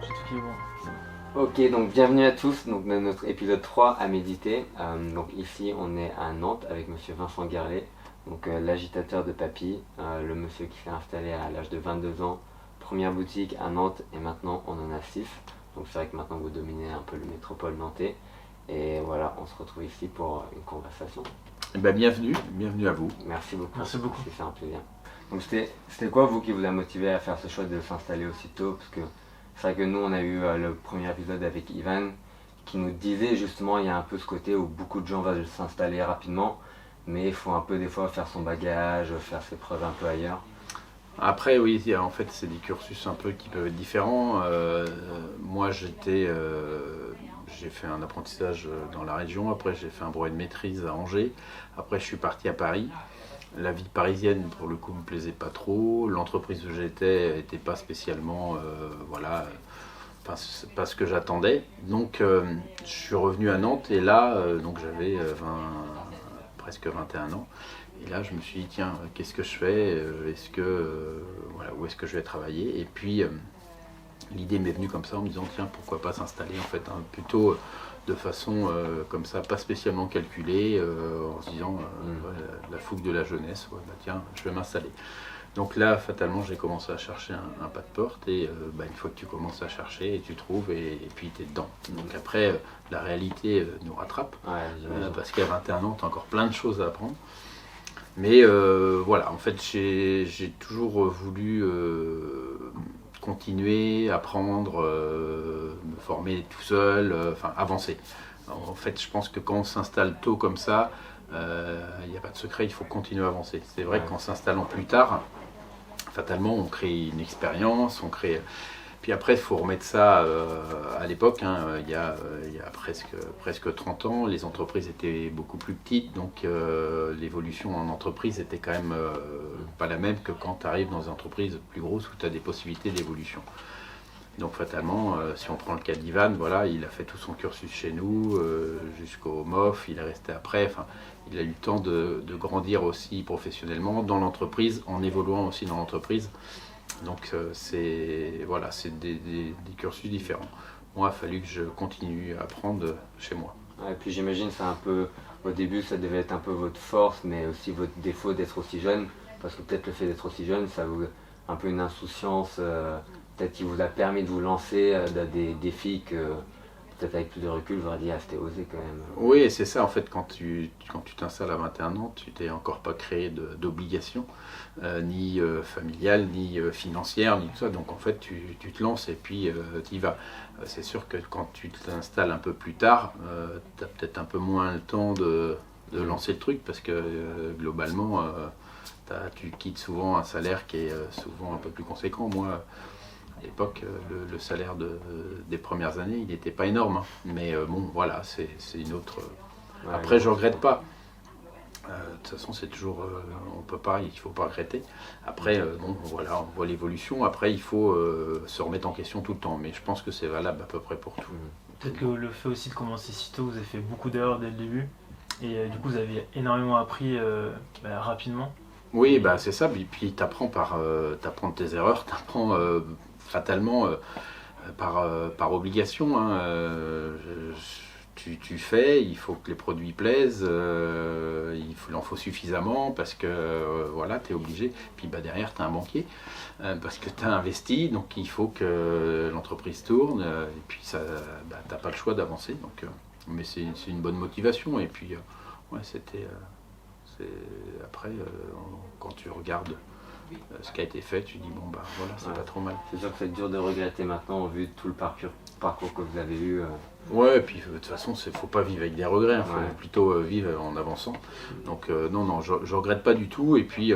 J'ai tout qui est bon. Ok, donc bienvenue à tous donc, dans notre épisode 3 à méditer. Donc ici on est à Nantes avec monsieur Vincent Garlet, donc l'agitateur de Papy, le monsieur qui s'est installé à l'âge de 22 ans, première boutique à Nantes et maintenant on en a 6. Donc c'est vrai que maintenant vous dominez un peu le métropole nantais. Et voilà, on se retrouve ici pour une conversation. Eh ben, bienvenue à vous. Merci beaucoup. Merci beaucoup. C'est un plaisir. Donc c'était quoi vous qui vous a motivé à faire ce choix de s'installer aussitôt? Parce que c'est vrai que nous on a eu le premier épisode avec Ivan qui nous disait justement il y a un peu ce côté où beaucoup de gens veulent s'installer rapidement, mais il faut un peu des fois faire son bagage, faire ses preuves un peu ailleurs. Après, oui, en fait, c'est des cursus un peu qui peuvent être différents. Moi, j'ai fait un apprentissage dans la région. Après, j'ai fait un brevet de maîtrise à Angers. Après, je suis parti à Paris. La vie parisienne, pour le coup, me plaisait pas trop. L'entreprise où j'étais n'était pas spécialement, voilà, pas ce que j'attendais. Donc, je suis revenu à Nantes et là, donc j'avais presque 21 ans. Et là, je me suis dit, tiens, qu'est-ce que je fais? Voilà, où est-ce que je vais travailler? Et puis, l'idée m'est venue comme ça en me disant, tiens, pourquoi pas s'installer en fait, hein, plutôt de façon comme ça, pas spécialement calculée, en se disant, ouais, la fougue de la jeunesse, ouais, bah, tiens, je vais m'installer. Donc là, fatalement, j'ai commencé à chercher un pas de porte et une fois que tu commences à chercher, et tu trouves et puis tu es dedans. Donc après, la réalité nous rattrape, Ouais, parce qu'à 21 ans, tu as encore plein de choses à apprendre. Mais voilà, en fait, j'ai toujours voulu continuer, apprendre, me former tout seul, avancer. En fait, je pense que quand on s'installe tôt comme ça, il n'y a pas de secret, il faut continuer à avancer. C'est vrai qu'en s'installant plus tard, fatalement, on crée une expérience, on crée. Puis après, il faut remettre ça à l'époque, hein, il y a presque 30 ans, les entreprises étaient beaucoup plus petites, donc l'évolution en entreprise était quand même pas la même que quand tu arrives dans une entreprise plus grosse où tu as des possibilités d'évolution. Donc fatalement, si on prend le cas d'Ivan, voilà, il a fait tout son cursus chez nous, jusqu'au MOF, il est resté après, il a eu le temps de grandir aussi professionnellement dans l'entreprise, en évoluant aussi dans l'entreprise. Donc c'est des cursus différents. Moi, il a fallu que je continue à apprendre chez moi. Ouais, et puis j'imagine c'est un peu, au début ça devait être un peu votre force, mais aussi votre défaut d'être aussi jeune, parce que peut-être le fait d'être aussi jeune, ça vous un peu une insouciance, peut-être qui vous a permis de vous lancer dans des défis que peut-être avec plus de recul vous auriez dit ah c'était osé quand même. Oui, c'est ça en fait, quand tu t'installes à 21 ans, tu t'es encore pas créé d'obligations, ni familiales, ni financières, ni tout ça. Donc en fait, tu te lances et puis tu y vas. C'est sûr que quand tu t'installes un peu plus tard, tu as peut-être un peu moins le temps de lancer le truc parce que globalement, tu quittes souvent un salaire qui est souvent un peu plus conséquent. Moi, à l'époque, le salaire des premières années, il n'était pas énorme, hein. Mais bon, voilà, c'est une autre. Ouais, Après, je ne regrette pas. De toute façon, c'est toujours. On peut pas, il ne faut pas regretter. Après, bon, voilà, on voit l'évolution. Après, il faut se remettre en question tout le temps. Mais je pense que c'est valable à peu près pour tout. Peut-être que le fait aussi de commencer si tôt, vous avez fait beaucoup d'erreurs dès le début. Et du coup, vous avez énormément appris rapidement. Oui, bah, c'est ça. Et puis, tu apprends t'apprends de tes erreurs, tu apprends fatalement par obligation, hein. Tu fais, il faut que les produits plaisent, il en faut suffisamment parce que voilà, tu es obligé. Puis bah, derrière, tu as un banquier parce que tu as investi, donc il faut que l'entreprise tourne et puis ça, bah, tu n'as pas le choix d'avancer. Donc, mais c'est une bonne motivation. Et puis, ouais, après, quand tu regardes ce qui a été fait, tu dis bon bah voilà, c'est Ouais. pas trop mal. C'est sûr que c'est dur de regretter maintenant au vu de tout le parcours que vous avez eu. Ouais, et puis de toute façon, faut pas vivre avec des regrets, il faut Ouais. plutôt vivre en avançant. Donc non, je regrette pas du tout. Et puis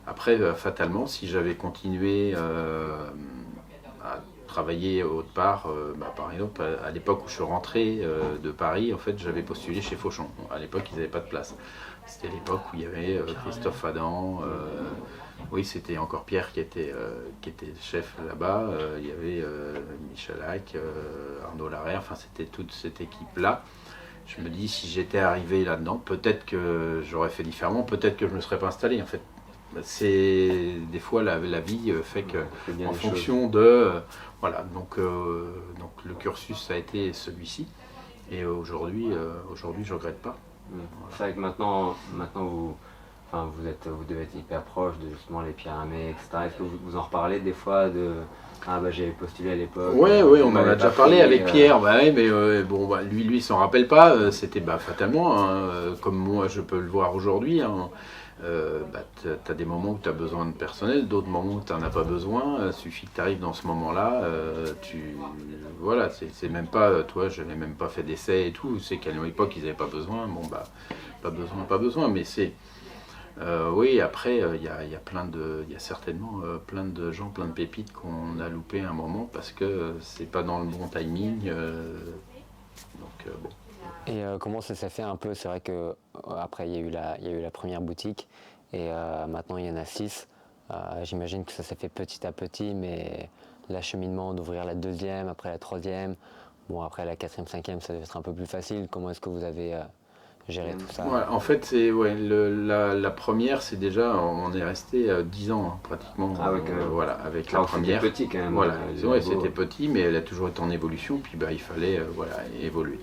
après, fatalement, si j'avais continué à travailler autre part, par exemple, à l'époque où je suis rentré de Paris, en fait, j'avais postulé chez Fauchon. À l'époque, ils n'avaient pas de place. C'était l'époque où il y avait Christophe Adam. Oui, c'était encore Pierre qui était chef là-bas. Il y avait Michel Hack, Arnaud Larère, enfin c'était toute cette équipe-là. Je me dis, si j'étais arrivé là-dedans, peut-être que j'aurais fait différemment, peut-être que je ne me serais pas installé en fait. c'est des fois la vie fait que bien en les fonction de voilà donc le cursus a été celui-ci et aujourd'hui je regrette pas. Voilà. C'est vrai que maintenant vous, enfin, vous devez être hyper proche de justement les pierres armées, etc. Est-ce que vous en reparlez des fois de ah bah j'avais postulé à l'époque. Oui, on en a déjà parlé avec Pierre, mais bon, lui il s'en rappelle pas, c'était fatalement, hein, comme moi je peux le voir aujourd'hui, hein, t'as des moments où tu as besoin de personnel, d'autres moments où tu n'en as pas besoin, suffit que tu arrives dans ce moment-là, voilà, c'est même pas, toi je n'ai même pas fait d'essai et tout, c'est qu'à l'époque ils n'avaient pas besoin, pas besoin, mais c'est... oui, après, il y a certainement plein de gens, plein de pépites qu'on a loupé un moment parce que c'est pas dans le bon timing. Bon. Et comment ça s'est fait un peu? C'est vrai que après il y a eu la première boutique et maintenant il y en a 6. J'imagine que ça s'est fait petit à petit, mais l'acheminement d'ouvrir la deuxième, après la troisième, bon après la quatrième, cinquième, ça devait être un peu plus facile. Comment est-ce que vous avez géré tout ça? Voilà, en fait, c'est la première, c'est déjà, on est resté 10 ans hein, pratiquement. Ah oui, voilà, avec la première. C'était petit quand même. Voilà, c'était petit, mais elle a toujours été en évolution. Puis il fallait évoluer.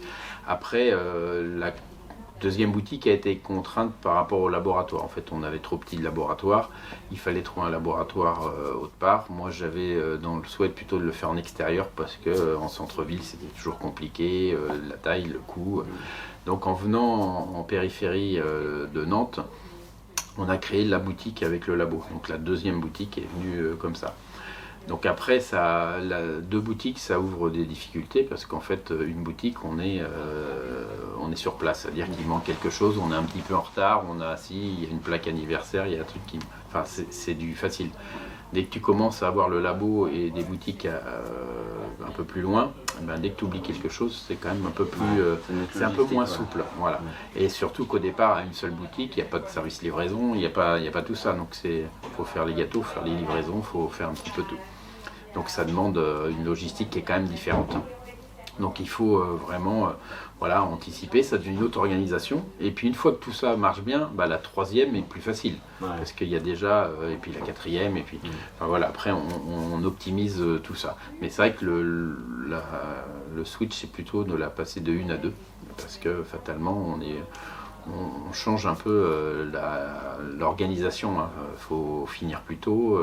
Après, la deuxième boutique a été contrainte par rapport au laboratoire. En fait, on avait trop petit de laboratoire. Il fallait trouver un laboratoire autre part. Moi, j'avais dans le souhait plutôt de le faire en extérieur parce que en centre-ville, c'était toujours compliqué, la taille, le coût. Donc, en venant en périphérie de Nantes, on a créé la boutique avec le labo. Donc, la deuxième boutique est venue comme ça. Donc après, deux boutiques, ça ouvre des difficultés parce qu'en fait, une boutique, on est sur place. C'est-à-dire qu'il manque quelque chose, on est un petit peu en retard, il y a une plaque anniversaire, il y a un truc qui... Enfin, c'est du facile. Dès que tu commences à avoir le labo et des boutiques un peu plus loin, dès que tu oublies quelque chose, c'est quand même un peu plus... c'est un peu moins souple. Voilà. Et surtout qu'au départ, à une seule boutique, il n'y a pas de service livraison, il n'y a pas tout ça. Donc il faut faire les gâteaux, faire les livraisons, il faut faire un petit peu tout. Donc ça demande une logistique qui est quand même différente. Donc il faut vraiment anticiper, ça devient une autre organisation. Et puis une fois que tout ça marche bien, la troisième est plus facile. Ouais. Parce qu'il y a déjà, et puis la quatrième, et puis après on optimise tout ça. Mais c'est vrai que le switch c'est plutôt de la passer de 1 à 2. Parce que fatalement on change un peu l'organisation. Il faut finir plus tôt.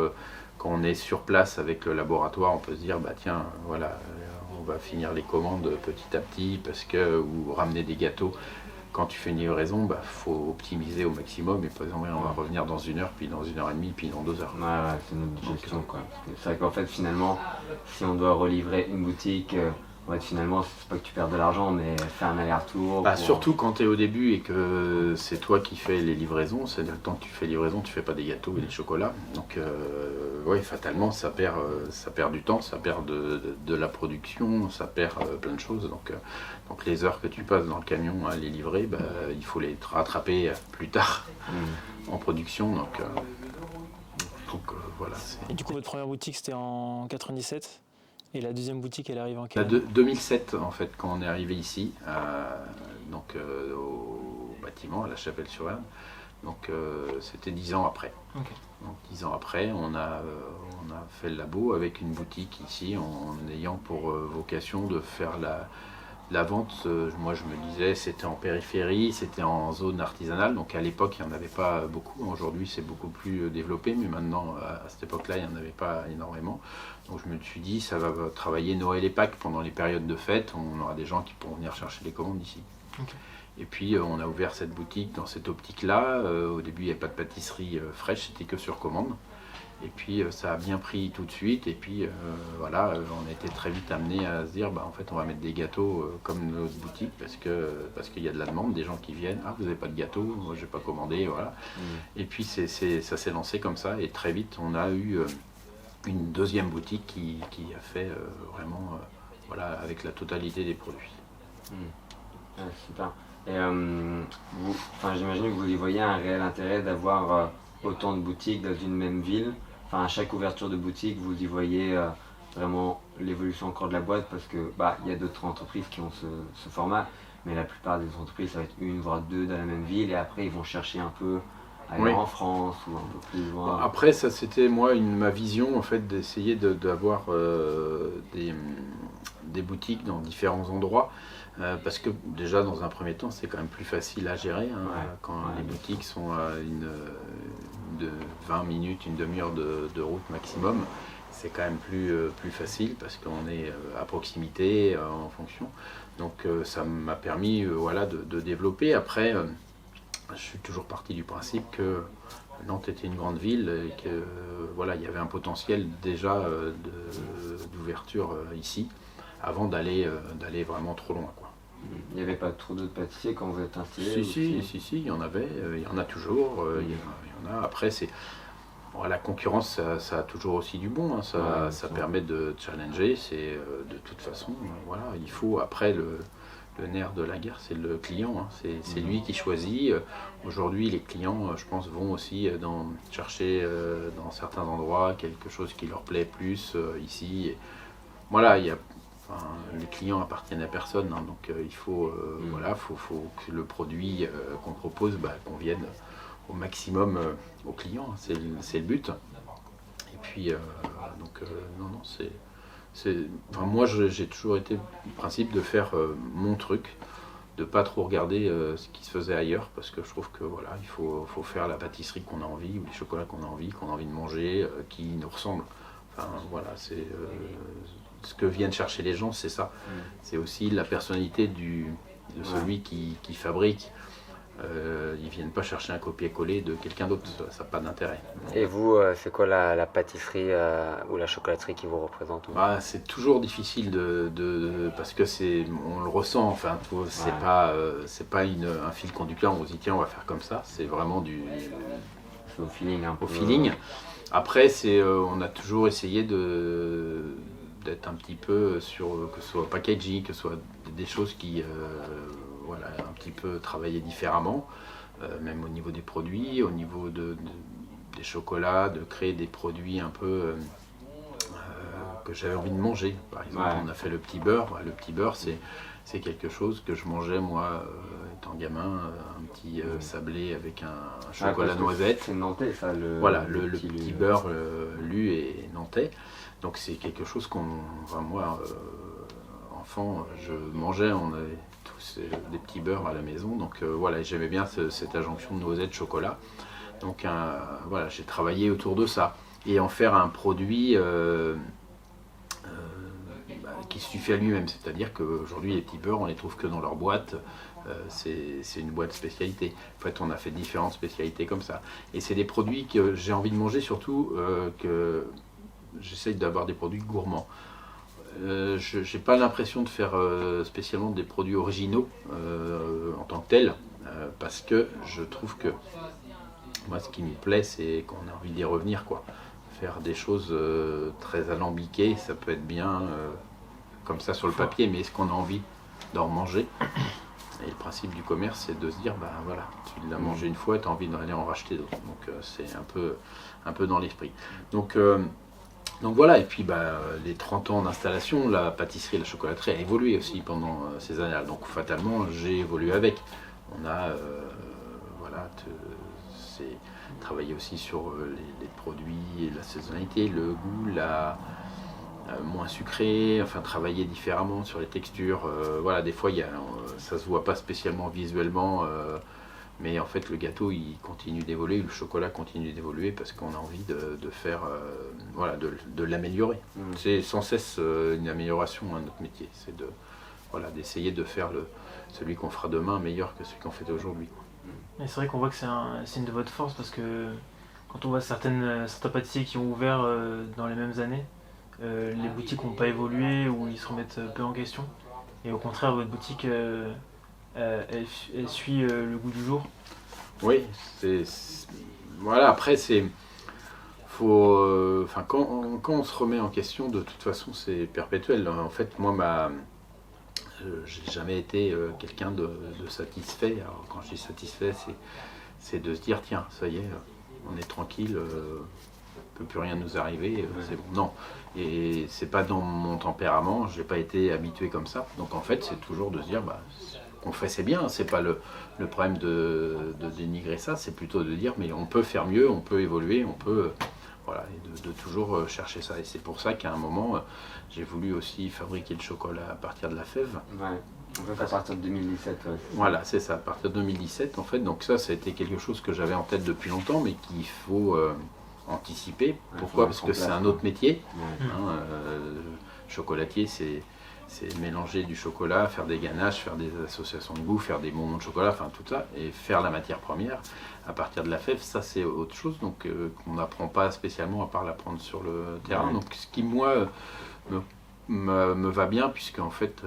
Quand on est sur place avec le laboratoire, on peut se dire tiens, voilà, on va finir les commandes petit à petit ou ramener des gâteaux. Quand tu fais une livraison, faut optimiser au maximum et par exemple on va revenir dans 1 heure, puis dans 1h30, puis dans 2 heures. Ouais, c'est une gestion quoi. C'est vrai qu'en fait finalement, si on doit relivrer une boutique, finalement, c'est pas que tu perds de l'argent, mais faire un aller-retour. Surtout quand tu es au début et que c'est toi qui fais les livraisons, c'est-à-dire le temps que tu fais livraison, tu fais pas des gâteaux et des chocolats. Donc, fatalement, ça perd du temps, ça perd de la production, ça perd plein de choses. Donc les heures que tu passes dans le camion à les livrer, il faut les rattraper plus tard en production. Donc voilà. Et du coup, votre première boutique, c'était en 97 ? Et la deuxième boutique, elle arrive en quelle année ? 2007, en fait, quand on est arrivé ici, au bâtiment, à la Chapelle-sur-Erne. Donc, c'était 10 ans après. Okay. Donc, 10 ans après, on a fait le labo avec une boutique ici, en ayant pour vocation de faire la vente. Moi, je me disais, c'était en périphérie, c'était en zone artisanale. Donc, à l'époque, il n'y en avait pas beaucoup. Aujourd'hui, c'est beaucoup plus développé, mais maintenant, à cette époque-là, il n'y en avait pas énormément. Donc je me suis dit, ça va travailler Noël et Pâques pendant les périodes de fête. On aura des gens qui pourront venir chercher les commandes ici. Okay. Et puis on a ouvert cette boutique dans cette optique-là. Au début, il n'y avait pas de pâtisserie fraîche, c'était que sur commande. Et puis ça a bien pris tout de suite. Et puis on a été très vite amené à se dire, en fait, on va mettre des gâteaux comme notre boutique parce qu'il y a de la demande, des gens qui viennent. Ah, vous n'avez pas de gâteau, moi je n'ai pas commandé, voilà. Et puis ça s'est lancé comme ça. Et très vite, on a eu une deuxième boutique qui a fait vraiment avec la totalité des produits. Super. Et j'imagine que vous y voyez un réel intérêt d'avoir autant de boutiques dans une même ville. À chaque ouverture de boutique, vous y voyez vraiment l'évolution encore de la boîte parce que y a d'autres entreprises qui ont ce format, mais la plupart des entreprises, ça va être 1 voire 2 dans la même ville et après ils vont chercher un peu aller Oui. en France ou un peu plus loin? Après, ça c'était moi ma vision en fait d'essayer d'avoir des boutiques dans différents endroits. Parce que déjà dans un premier temps c'est quand même plus facile à gérer hein, quand les boutiques sont à de 20 minutes, une demi-heure de route maximum. C'est quand même plus facile parce qu'on est à proximité en fonction. Donc ça m'a permis voilà, de développer. Après, je suis toujours parti du principe que Nantes était une grande ville et que voilà, il y avait un potentiel déjà d'ouverture ici avant d'aller vraiment trop loin, quoi. Il n'y avait pas trop d'autres pâtissiers quand vous êtes installé? Si, il y en avait, il y en a toujours, il y en a. Après, la concurrence, ça a toujours aussi du bon, hein. Ça permet de challenger, de toute façon, voilà, il faut, après, le nerf de la guerre, c'est le client, hein. C'est lui qui choisit. Aujourd'hui, les clients, je pense, vont aussi chercher dans certains endroits quelque chose qui leur plaît plus ici. Et voilà, les clients appartiennent à personne, hein, donc il faut, faut que le produit qu'on propose convienne au maximum aux clients, hein. C'est le but. Et puis, moi j'ai toujours été le principe de faire mon truc, de pas trop regarder ce qui se faisait ailleurs, parce que je trouve que voilà, il faut faire la pâtisserie qu'on a envie, ou les chocolats qu'on a envie de manger, qui nous ressemblent. Enfin voilà, c'est ce que viennent chercher les gens, c'est ça. C'est aussi la personnalité de celui qui fabrique. Ils viennent pas chercher un copier-coller de quelqu'un d'autre, ça n'a pas d'intérêt. Et vous, c'est quoi la pâtisserie ou la chocolaterie qui vous représente? C'est toujours difficile parce que on le ressent, enfin c'est pas un fil conducteur, on se dit tiens on va faire comme ça, c'est vraiment C'est au feeling un peu. au feeling. Après on a toujours essayé d'être un petit peu sur que ce soit packaging, que ce soit des choses qui voilà, un petit peu travailler différemment, même au niveau des produits, au niveau des chocolats, de créer des produits un peu que j'avais envie de manger. Par exemple, on a fait le petit beurre. Le petit beurre, c'est quelque chose que je mangeais moi étant gamin, un petit sablé avec un chocolat noisette. C'est nantais ça, le petit beurre lu et nantais. Donc c'est quelque chose moi, enfant, je mangeais, on avait tous des petits beurres à la maison, donc voilà, j'aimais bien cette adjonction de noisette chocolat. Donc voilà, j'ai travaillé autour de ça et en faire un produit qui suffit à lui-même, c'est-à-dire qu'aujourd'hui les petits beurres on les trouve que dans leur boîte. C'est une boîte spécialité. En fait, on a fait différentes spécialités comme ça. Et c'est des produits que j'ai envie de manger, surtout que j'essaye d'avoir des produits gourmands. Je n'ai pas l'impression de faire spécialement des produits originaux en tant que tels, parce que je trouve que moi, ce qui me plaît, c'est qu'on a envie d'y revenir, quoi. Faire des choses très alambiquées, ça peut être bien comme ça sur le papier, mais est-ce qu'on a envie d'en manger? Et le principe du commerce, c'est de se dire, voilà, tu l'as mangé une fois, tu as envie d'aller en racheter d'autres. Donc c'est un peu dans l'esprit. Donc voilà, et puis les 30 ans d'installation, la pâtisserie et la chocolaterie a évolué aussi pendant ces années-là. Donc fatalement, j'ai évolué avec. On a travaillé aussi sur les produits, la saisonnalité, le goût, moins sucré, enfin travailler différemment sur les textures. Voilà, des fois ça se voit pas spécialement visuellement, mais en fait le gâteau il continue d'évoluer, le chocolat continue d'évoluer parce qu'on a envie de faire, de l'améliorer. C'est sans cesse une amélioration à notre métier, c'est d'essayer de faire celui qu'on fera demain meilleur que celui qu'on fait aujourd'hui. Et c'est vrai qu'on voit que c'est une de votre force parce que quand on voit certains pâtissiers qui ont ouvert dans les mêmes années, les boutiques n'ont pas évolué ou ils se remettent peu en question. Et au contraire, votre boutique, elle suit le goût du jour. Oui, voilà, après quand on se remet en question, de toute façon c'est perpétuel. En fait, moi j'ai jamais été quelqu'un de satisfait. Alors quand je dis satisfait, c'est de se dire tiens, ça y est, on est tranquille, peut plus rien nous arriver, c'est bon. Non, et c'est pas dans mon tempérament, j'ai pas été habitué comme ça. Donc en fait, c'est toujours de se dire qu'on fait, c'est bien, c'est pas le problème de dénigrer ça, c'est plutôt de dire mais on peut faire mieux, on peut évoluer, on peut voilà, et de toujours chercher ça. Et c'est pour ça qu'à un moment, j'ai voulu aussi fabriquer le chocolat à partir de la fève. Ouais. En fait, à partir de 2017. Ouais, voilà, c'est ça, à partir de 2017 en fait. Donc ça a été quelque chose que j'avais en tête depuis longtemps, mais qu'il faut anticiper. Pourquoi? Parce que c'est un autre métier. Ouais. Hein, chocolatier, c'est mélanger du chocolat, faire des ganaches, faire des associations de goût, faire des bonbons de chocolat, enfin tout ça, et faire la matière première à partir de la fève, ça c'est autre chose, donc qu'on n'apprend pas spécialement à part l'apprendre sur le terrain. Ouais. Donc ce qui moi me va bien, puisque en fait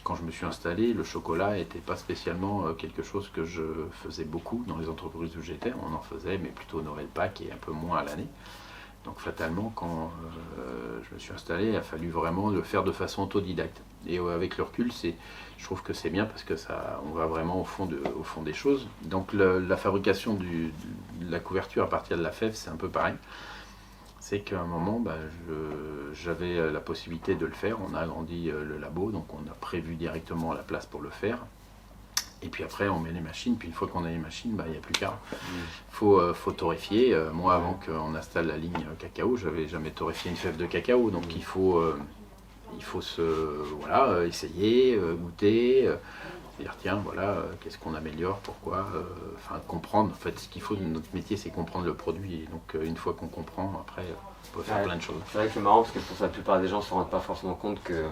quand je me suis installé, le chocolat n'était pas spécialement quelque chose que je faisais beaucoup dans les entreprises où j'étais. On en faisait, mais plutôt au Noël, Pâques et un peu moins à l'année. Donc fatalement, quand je me suis installé, il a fallu vraiment le faire de façon autodidacte. Et avec le recul, je trouve que c'est bien parce que on va vraiment au fond des choses. Donc la fabrication de la couverture à partir de la fève, c'est un peu pareil. C'est qu'à un moment, j'avais la possibilité de le faire. On a agrandi le labo, donc on a prévu directement la place pour le faire. Et puis après, on met les machines. Puis une fois qu'on a les machines, il n'y a plus qu'à. Faut torréfier. Moi, avant qu'on installe la ligne cacao, j'avais jamais torréfié une fève de cacao. Donc il faut essayer, goûter. Dire tiens, voilà, qu'est-ce qu'on améliore, pourquoi, comprendre. En fait, ce qu'il faut de notre métier, c'est comprendre le produit. Et donc une fois qu'on comprend, après, on peut faire plein de choses. C'est vrai que c'est marrant parce que pour la plupart des gens ne se rendent pas forcément compte que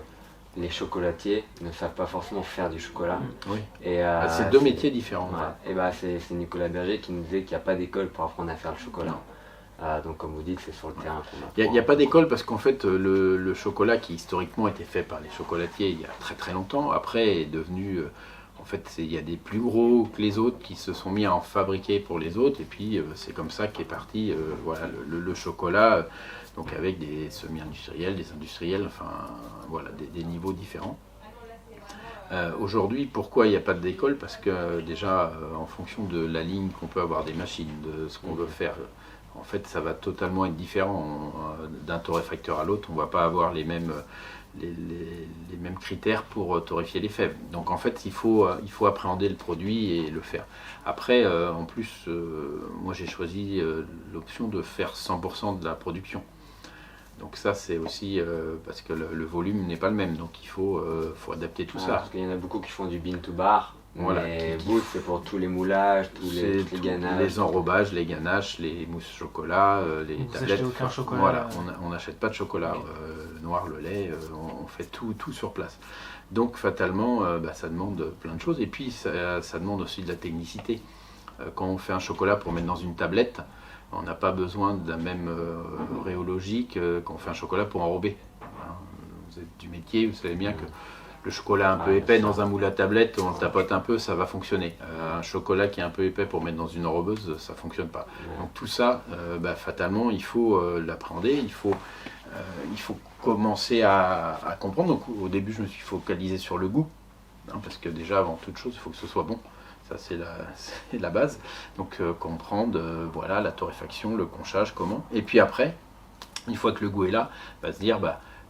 les chocolatiers ne savent pas forcément faire du chocolat. Oui. Et, c'est deux métiers différents. Ouais. Et c'est Nicolas Berger qui nous disait qu'il n'y a pas d'école pour apprendre à faire le chocolat. Donc comme vous dites, c'est sur le terrain qu'on apprend. Il n'y a pas d'école parce qu'en fait le chocolat qui historiquement était fait par les chocolatiers il y a très très longtemps, après est devenu... en fait, il y a des plus gros que les autres qui se sont mis à en fabriquer pour les autres, et puis c'est comme ça qu'est parti le chocolat, donc avec des semi-industriels, des industriels, des niveaux différents. Aujourd'hui, pourquoi il n'y a pas d'école? Parce que déjà, en fonction de la ligne qu'on peut avoir des machines, de ce qu'on veut faire, en fait, ça va totalement être différent. D'un torréfacteur à l'autre, on ne va pas avoir les mêmes critères pour torréfier les fèves. Donc en fait, il faut appréhender le produit et le faire. Après, en plus, moi j'ai choisi l'option de faire 100% de la production. Donc ça, c'est aussi parce que le volume n'est pas le même, donc il faut adapter tout ça. Parce qu'il y en a beaucoup qui font du bean to bar. Voilà, mais Booth, c'est pour tous les moulages, tous les ganaches. Les enrobages, les ganaches, les mousses chocolat, les vous tablettes. Vous aucun chocolat? Voilà, on n'achète pas de chocolat noir, le lait, on fait tout sur place. Donc fatalement, ça demande plein de choses. Et puis ça demande aussi de la technicité. Quand on fait un chocolat pour mettre dans une tablette, on n'a pas besoin de la même rhéologie que quand on fait un chocolat pour enrober. Vous êtes du métier, vous savez bien que le chocolat un peu épais dans un moule à tablette, on le tapote un peu, ça va fonctionner. Un chocolat qui est un peu épais pour mettre dans une enrobeuse, ça ne fonctionne pas. Donc tout ça, fatalement, il faut l'appréhender, il faut commencer à comprendre. Donc au début, je me suis focalisé sur le goût, parce que déjà, avant toute chose, il faut que ce soit bon. Ça, c'est la base. Donc comprendre la torréfaction, le conchage, comment. Et puis après, une fois que le goût est là, se dire...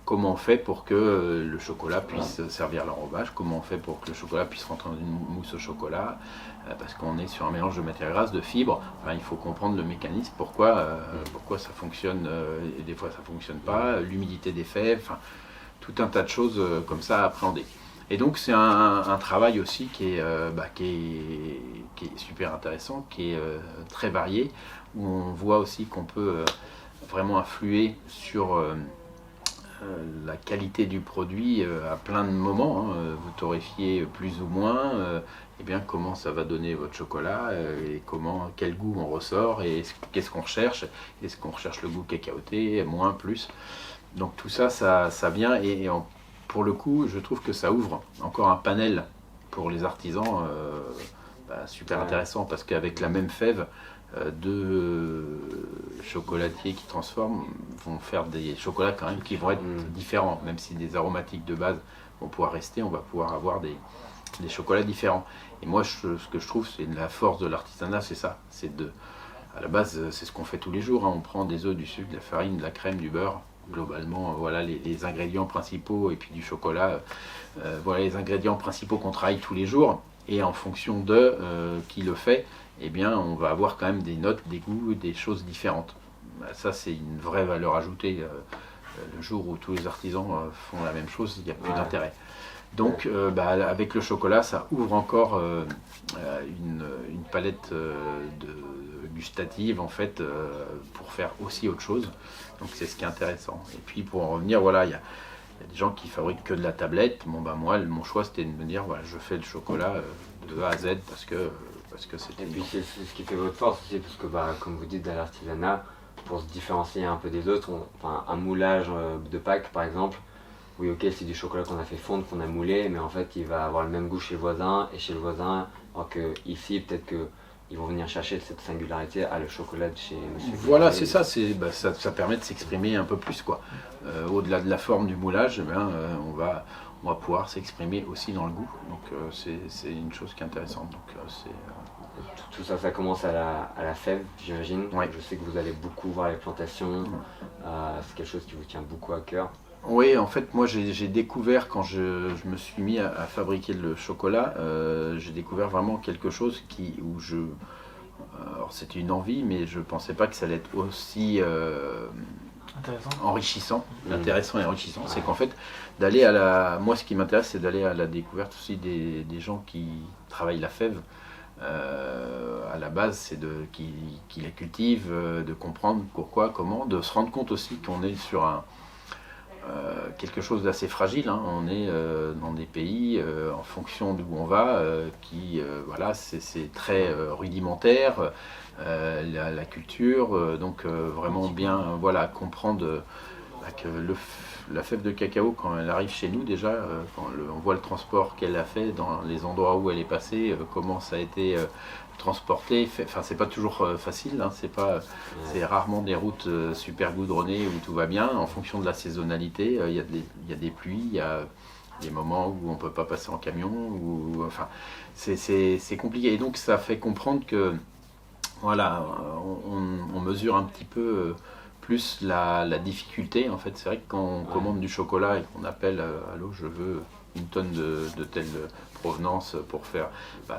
comment on fait pour que le chocolat puisse servir à l'enrobage, comment on fait pour que le chocolat puisse rentrer dans une mousse au chocolat, parce qu'on est sur un mélange de matières grasses, de fibres, il faut comprendre le mécanisme, pourquoi ça fonctionne et des fois ça ne fonctionne pas, l'humidité des fèves, tout un tas de choses comme ça à appréhender. Et donc c'est un travail aussi qui est super intéressant, qui est très varié, où on voit aussi qu'on peut vraiment influer sur... la qualité du produit à plein de moments, vous torréfiez plus ou moins, et bien comment ça va donner votre chocolat, et quel goût on ressort, et qu'est-ce qu'on recherche, est-ce qu'on recherche le goût cacaoté, moins, plus. Donc tout ça, ça vient, et pour le coup, je trouve que ça ouvre encore un panel pour les artisans super intéressant, parce qu'avec la même fève, deux chocolatiers qui transforment vont faire des chocolats quand même qui vont être différents, même si des aromatiques de base vont pouvoir rester, on va pouvoir avoir des chocolats différents. Et moi, ce que je trouve, c'est la force de l'artisanat, c'est ça. À la base, c'est ce qu'on fait tous les jours. On prend des œufs, du sucre, de la farine, de la crème, du beurre. Globalement, voilà les ingrédients principaux, et puis du chocolat. Voilà les ingrédients principaux qu'on travaille tous les jours. et en fonction de qui le fait, eh bien, on va avoir quand même des notes, des goûts, des choses différentes. Ça, c'est une vraie valeur ajoutée. Le jour où tous les artisans font la même chose, il n'y a plus d'intérêt. Donc, avec le chocolat, ça ouvre encore une palette gustative, en fait, pour faire aussi autre chose. Donc, c'est ce qui est intéressant. Et puis, pour en revenir, voilà, il y a des gens qui fabriquent que de la tablette. Bon, moi, mon choix, c'était de me dire, voilà, je fais le chocolat de A à Z parce que c'était... Et puis c'est ce qui fait votre force aussi, parce que comme vous dites, dans l'artisanat, pour se différencier un peu des autres, un moulage de Pâques par exemple, oui ok c'est du chocolat qu'on a fait fondre, qu'on a moulé, mais en fait il va avoir le même goût chez le voisin et chez le voisin, alors que ici peut-être qu'ils vont venir chercher cette singularité à le chocolat de chez Monsieur. Voilà, c'est ça, ça permet de s'exprimer un peu plus, quoi. Au-delà de la forme du moulage, on va pouvoir s'exprimer aussi dans le goût. Donc c'est une chose qui est intéressante. Donc, tout ça, ça commence à la fève, j'imagine. Ouais. Je sais que vous allez beaucoup voir les plantations. C'est quelque chose qui vous tient beaucoup à cœur. Oui, en fait, moi j'ai découvert quand je me suis mis à fabriquer le chocolat, j'ai découvert vraiment quelque chose alors c'était une envie, mais je pensais pas que ça allait être aussi enrichissant, intéressant et enrichissant. C'est qu'en fait, moi ce qui m'intéresse, c'est d'aller à la découverte aussi des gens qui travaillent la fève. À la base, c'est qui la cultivent, de comprendre pourquoi, comment, de se rendre compte aussi qu'on est sur quelque chose d'assez fragile. Hein. On est dans des pays, en fonction d'où on va, c'est très rudimentaire, la culture, donc vraiment bien comprendre que la fève de cacao, quand elle arrive chez nous déjà, on voit le transport qu'elle a fait dans les endroits où elle est passée, comment ça a été transporté. Enfin, c'est pas toujours facile, hein, c'est rarement des routes super goudronnées où tout va bien. En fonction de la saisonnalité, il y a des pluies, il y a des moments où on peut pas passer en camion, c'est compliqué. Et donc ça fait comprendre que voilà, on mesure un petit peu plus la difficulté. En fait, c'est vrai que quand on commande du chocolat et qu'on appelle allô, je veux une tonne de telle provenance pour faire,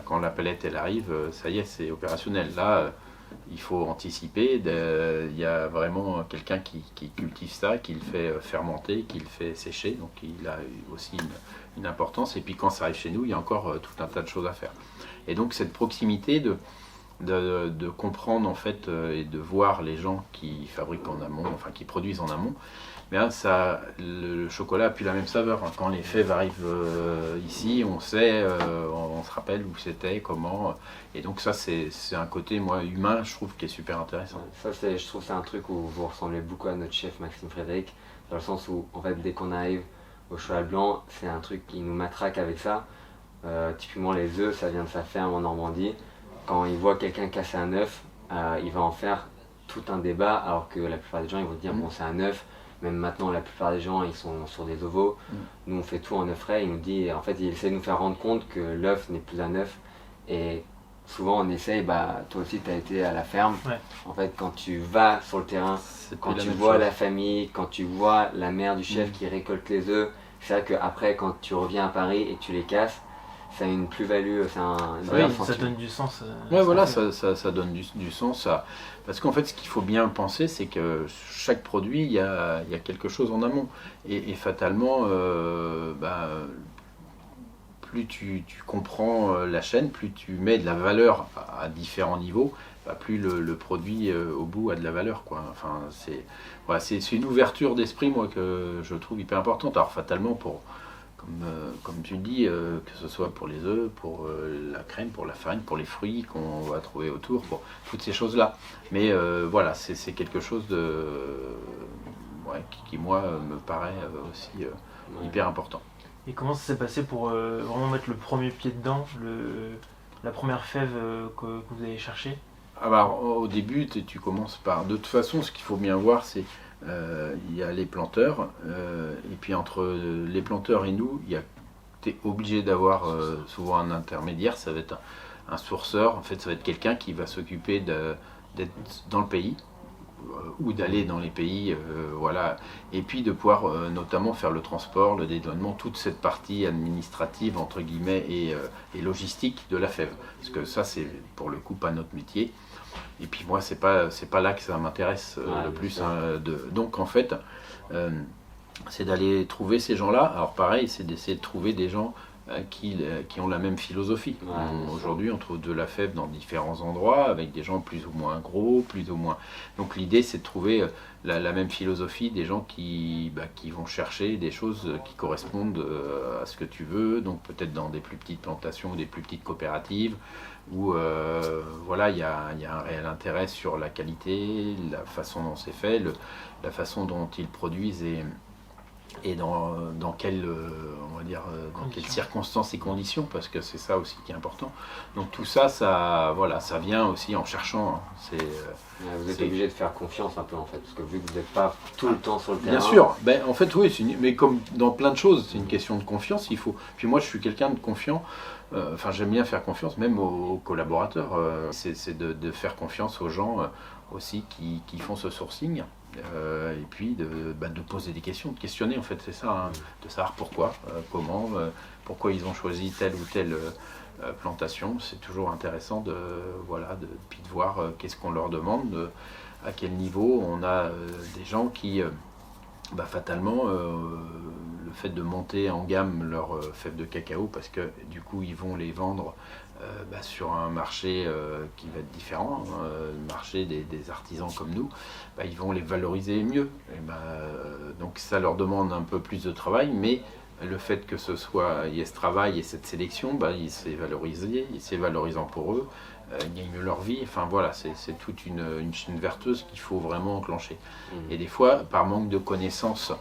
quand la palette elle arrive, ça y est, c'est opérationnel. Là, il faut anticiper. Il y a vraiment quelqu'un qui cultive ça, qui le fait fermenter, qui le fait sécher, donc il a aussi une importance. Et puis quand ça arrive chez nous, il y a encore tout un tas de choses à faire. Et donc cette proximité de comprendre en fait et de voir les gens qui fabriquent en amont, enfin qui produisent en amont, le chocolat a plus la même saveur. Quand les fèves arrivent ici, on sait, on se rappelle où c'était, comment, et donc ça c'est un côté humain, je trouve, qui est super intéressant. Ça je trouve c'est un truc où vous ressemblez beaucoup à notre chef Maxime Frédéric, dans le sens où en fait dès qu'on arrive au cheval blanc, c'est un truc qui nous matraque avec ça. Typiquement les œufs, ça vient de sa ferme en Normandie. Quand il voit quelqu'un casser un œuf, il va en faire tout un débat, alors que la plupart des gens ils vont dire bon c'est un œuf. Même maintenant la plupart des gens ils sont sur des ovaux. Nous on fait tout en œuf frais. Il nous dit, en fait il essaie de nous faire rendre compte que l'œuf n'est plus un œuf. Et souvent on essaye, toi aussi tu as été à la ferme. Ouais. En fait quand tu vas sur le terrain, quand tu vois la famille, quand tu vois la mère du chef qui récolte les œufs, c'est vrai qu'après quand tu reviens à Paris et que tu les casses, ça a une plus-value, ça donne du sens. Ça donne du sens. Parce qu'en fait, ce qu'il faut bien penser, c'est que chaque produit, il y a quelque chose en amont. Et fatalement, plus tu comprends la chaîne, plus tu mets de la valeur à différents niveaux, plus le produit au bout a de la valeur, quoi. Enfin, c'est une ouverture d'esprit, moi, que je trouve hyper importante. Alors, fatalement, comme tu dis, que ce soit pour les œufs, pour la crème, pour la farine, pour les fruits qu'on va trouver autour, pour toutes ces choses-là. Mais c'est quelque chose qui moi, me paraît aussi hyper important. Et comment ça s'est passé pour vraiment mettre le premier pied dedans, la première fève que vous avez cherchée? Alors, au début, tu commences par... De toute façon, ce qu'il faut bien voir, c'est il y a les planteurs, et puis entre les planteurs et nous, tu es obligé d'avoir souvent un intermédiaire. Ça va être un sourceur. En fait, ça va être quelqu'un qui va s'occuper d'être dans le pays ou d'aller dans les pays, voilà, et puis de pouvoir notamment faire le transport, le dédouanement, toute cette partie administrative entre guillemets et logistique de la fève, parce que ça c'est pour le coup pas notre métier. Et puis moi c'est pas là que ça m'intéresse le plus. Donc en fait, c'est d'aller trouver ces gens-là. Alors pareil, c'est d'essayer de trouver des gens qui ont la même philosophie. Aujourd'hui, on trouve de la fève dans différents endroits, avec des gens plus ou moins gros, plus ou moins... Donc l'idée, c'est de trouver la même philosophie, des gens qui vont chercher des choses qui correspondent à ce que tu veux, donc peut-être dans des plus petites plantations, des plus petites coopératives, où voilà, il y a un réel intérêt sur la qualité, la façon dont c'est fait, la façon dont ils produisent et dans quelles, on va dire, dans quelles circonstances et conditions, parce que c'est ça aussi qui est important. Donc tout ça, voilà, ça vient aussi en cherchant. Vous êtes obligé de faire confiance un peu en fait, parce que vu que vous n'êtes pas tout le temps sur le terrain. Bien sûr, en fait oui, mais comme dans plein de choses, c'est une question de confiance. Puis moi, je suis quelqu'un de confiant. Enfin, j'aime bien faire confiance, même aux collaborateurs. C'est de faire confiance aux gens aussi qui font ce sourcing. Et puis de poser des questions, de questionner en fait, c'est ça, hein, de savoir pourquoi, comment, pourquoi ils ont choisi telle ou telle plantation. C'est toujours intéressant puis de voir qu'est-ce qu'on leur demande, à quel niveau. On a des gens qui, fatalement, le fait de monter en gamme leurs fèves de cacao, parce que du coup ils vont les vendre sur un marché qui va être différent, le marché des artisans comme nous, ils vont les valoriser mieux. Donc ça leur demande un peu plus de travail, mais le fait que il y ait ce travail et cette sélection, c'est valorisant pour eux, ils gagnent mieux leur vie. Enfin voilà, c'est toute une chaîne vertueuse qu'il faut vraiment enclencher. Et des fois, par manque de connaissances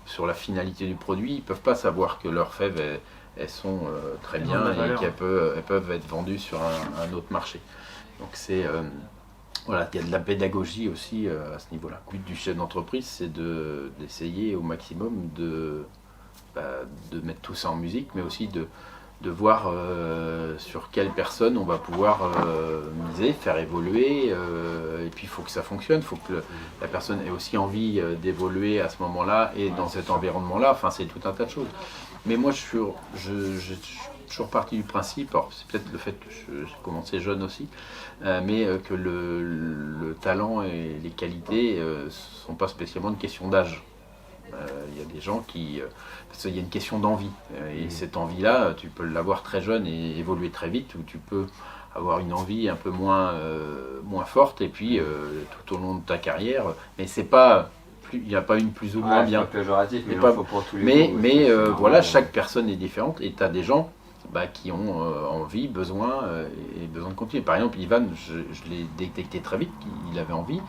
sur la finalité du produit, ils ne peuvent pas savoir que leurs fèves, elles sont très bien et qu'elles peuvent être vendues sur un autre marché. Donc voilà, il y a de la pédagogie aussi à ce niveau-là. Le but du chef d'entreprise, c'est d'essayer au maximum de mettre tout ça en musique, mais aussi de voir sur quelle personne on va pouvoir miser, faire évoluer, et puis il faut que ça fonctionne, il faut que la personne ait aussi envie d'évoluer à ce moment-là et dans cet environnement-là. Enfin, c'est tout un tas de choses. Mais moi, je suis toujours parti du principe, alors c'est peut-être le fait que j'ai commencé jeune aussi, mais que le talent et les qualités ne sont pas spécialement une question d'âge. Il y a des gens parce qu'il y a une question d'envie, et cette envie-là, tu peux l'avoir très jeune et évoluer très vite, ou tu peux avoir une envie un peu moins forte, et puis tout au long de ta carrière, mais c'est pas... Il n'y a pas une plus ou moins bien. C'est pas péjoratif, mais pas, faut pour tous les goûts. Mais voilà, chaque personne est différente, et tu as des gens qui ont envie, besoin de continuer. Par exemple, Ivan, je l'ai détecté très vite qu'il avait envie,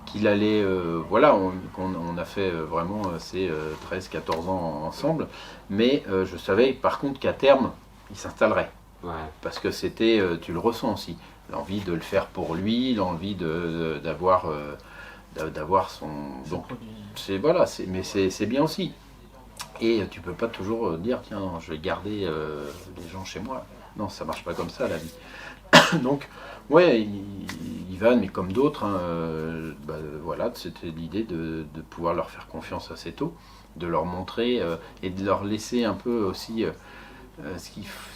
qu'il allait... on a fait vraiment ces 13-14 ans ensemble, mais je savais par contre qu'à terme, il s'installerait. Ouais. Parce que c'était, tu le ressens aussi, l'envie de le faire pour lui, l'envie d'avoir son... Donc, mais c'est bien aussi. Et tu peux pas toujours dire, tiens, je vais garder les gens chez moi. Non, ça marche pas comme ça, la vie. Donc, ouais, Ivan, mais comme d'autres, voilà, c'était l'idée de pouvoir leur faire confiance assez tôt, de leur montrer et de leur laisser un peu aussi...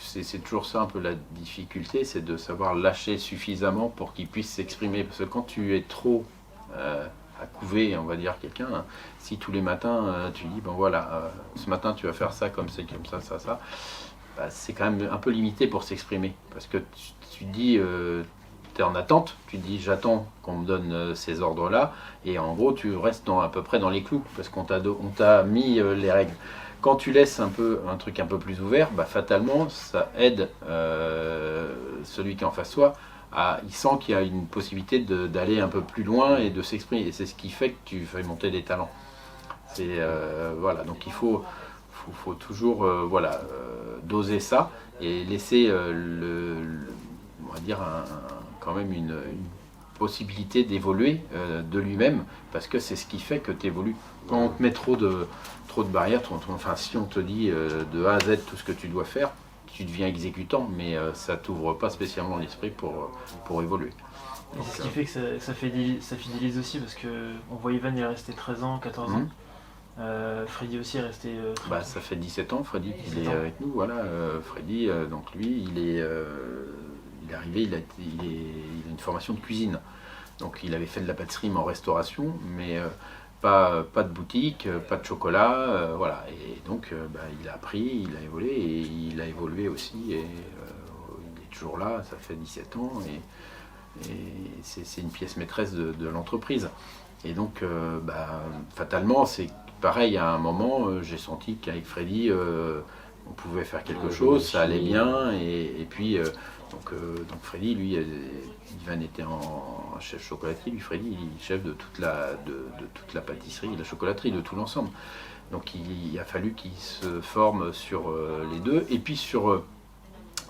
c'est toujours ça un peu la difficulté, c'est de savoir lâcher suffisamment pour qu'ils puissent s'exprimer. Parce que quand tu es trop... à couver, on va dire, quelqu'un, hein. Si tous les matins tu dis ce matin tu vas faire ça comme c'est comme ça, c'est quand même un peu limité pour s'exprimer, parce que tu dis tu es en attente, tu dis j'attends qu'on me donne ces ordres là, et en gros tu restes à peu près dans les clous, parce qu'on t'a mis les règles. Quand tu laisses un truc un peu plus ouvert, fatalement ça aide celui qui est en face de toi. Il sent qu'il y a une possibilité d'aller un peu plus loin et de s'exprimer. Et c'est ce qui fait que tu fais monter des talents. Voilà, donc il faut toujours doser ça et laisser on va dire quand même une possibilité d'évoluer de lui-même, parce que c'est ce qui fait que tu évolues. Quand on te met trop de barrières, si on te dit de A à Z tout ce que tu dois faire, tu deviens exécutant, mais ça t'ouvre pas spécialement l'esprit pour évoluer. Et c'est ce qui fait que ça fidélise aussi, parce qu'on voit Ivan, il est resté 13 ans, 14 ans. Freddy aussi est resté 30 ans. Ça fait 17 ans, Freddy, qu'il 17 est ans. avec nous. Voilà, Freddy, donc lui, il est arrivé, il a une formation de cuisine. Donc il avait fait de la pâtisserie mais en restauration, mais pas de boutique, pas de chocolat, voilà. Et donc il a appris, il a évolué, et il a évolué aussi, et il est toujours là, ça fait 17 ans, et c'est une pièce maîtresse de l'entreprise. Et donc fatalement, c'est pareil, à un moment, j'ai senti qu'avec Freddy, on pouvait faire quelque chose, ça allait bien, et puis donc Freddy, lui, Ivan était en chef chocolatier, lui Freddy, il est chef de toute la pâtisserie, de la chocolaterie, de tout l'ensemble. Donc il a fallu qu'il se forme sur les deux, et puis sur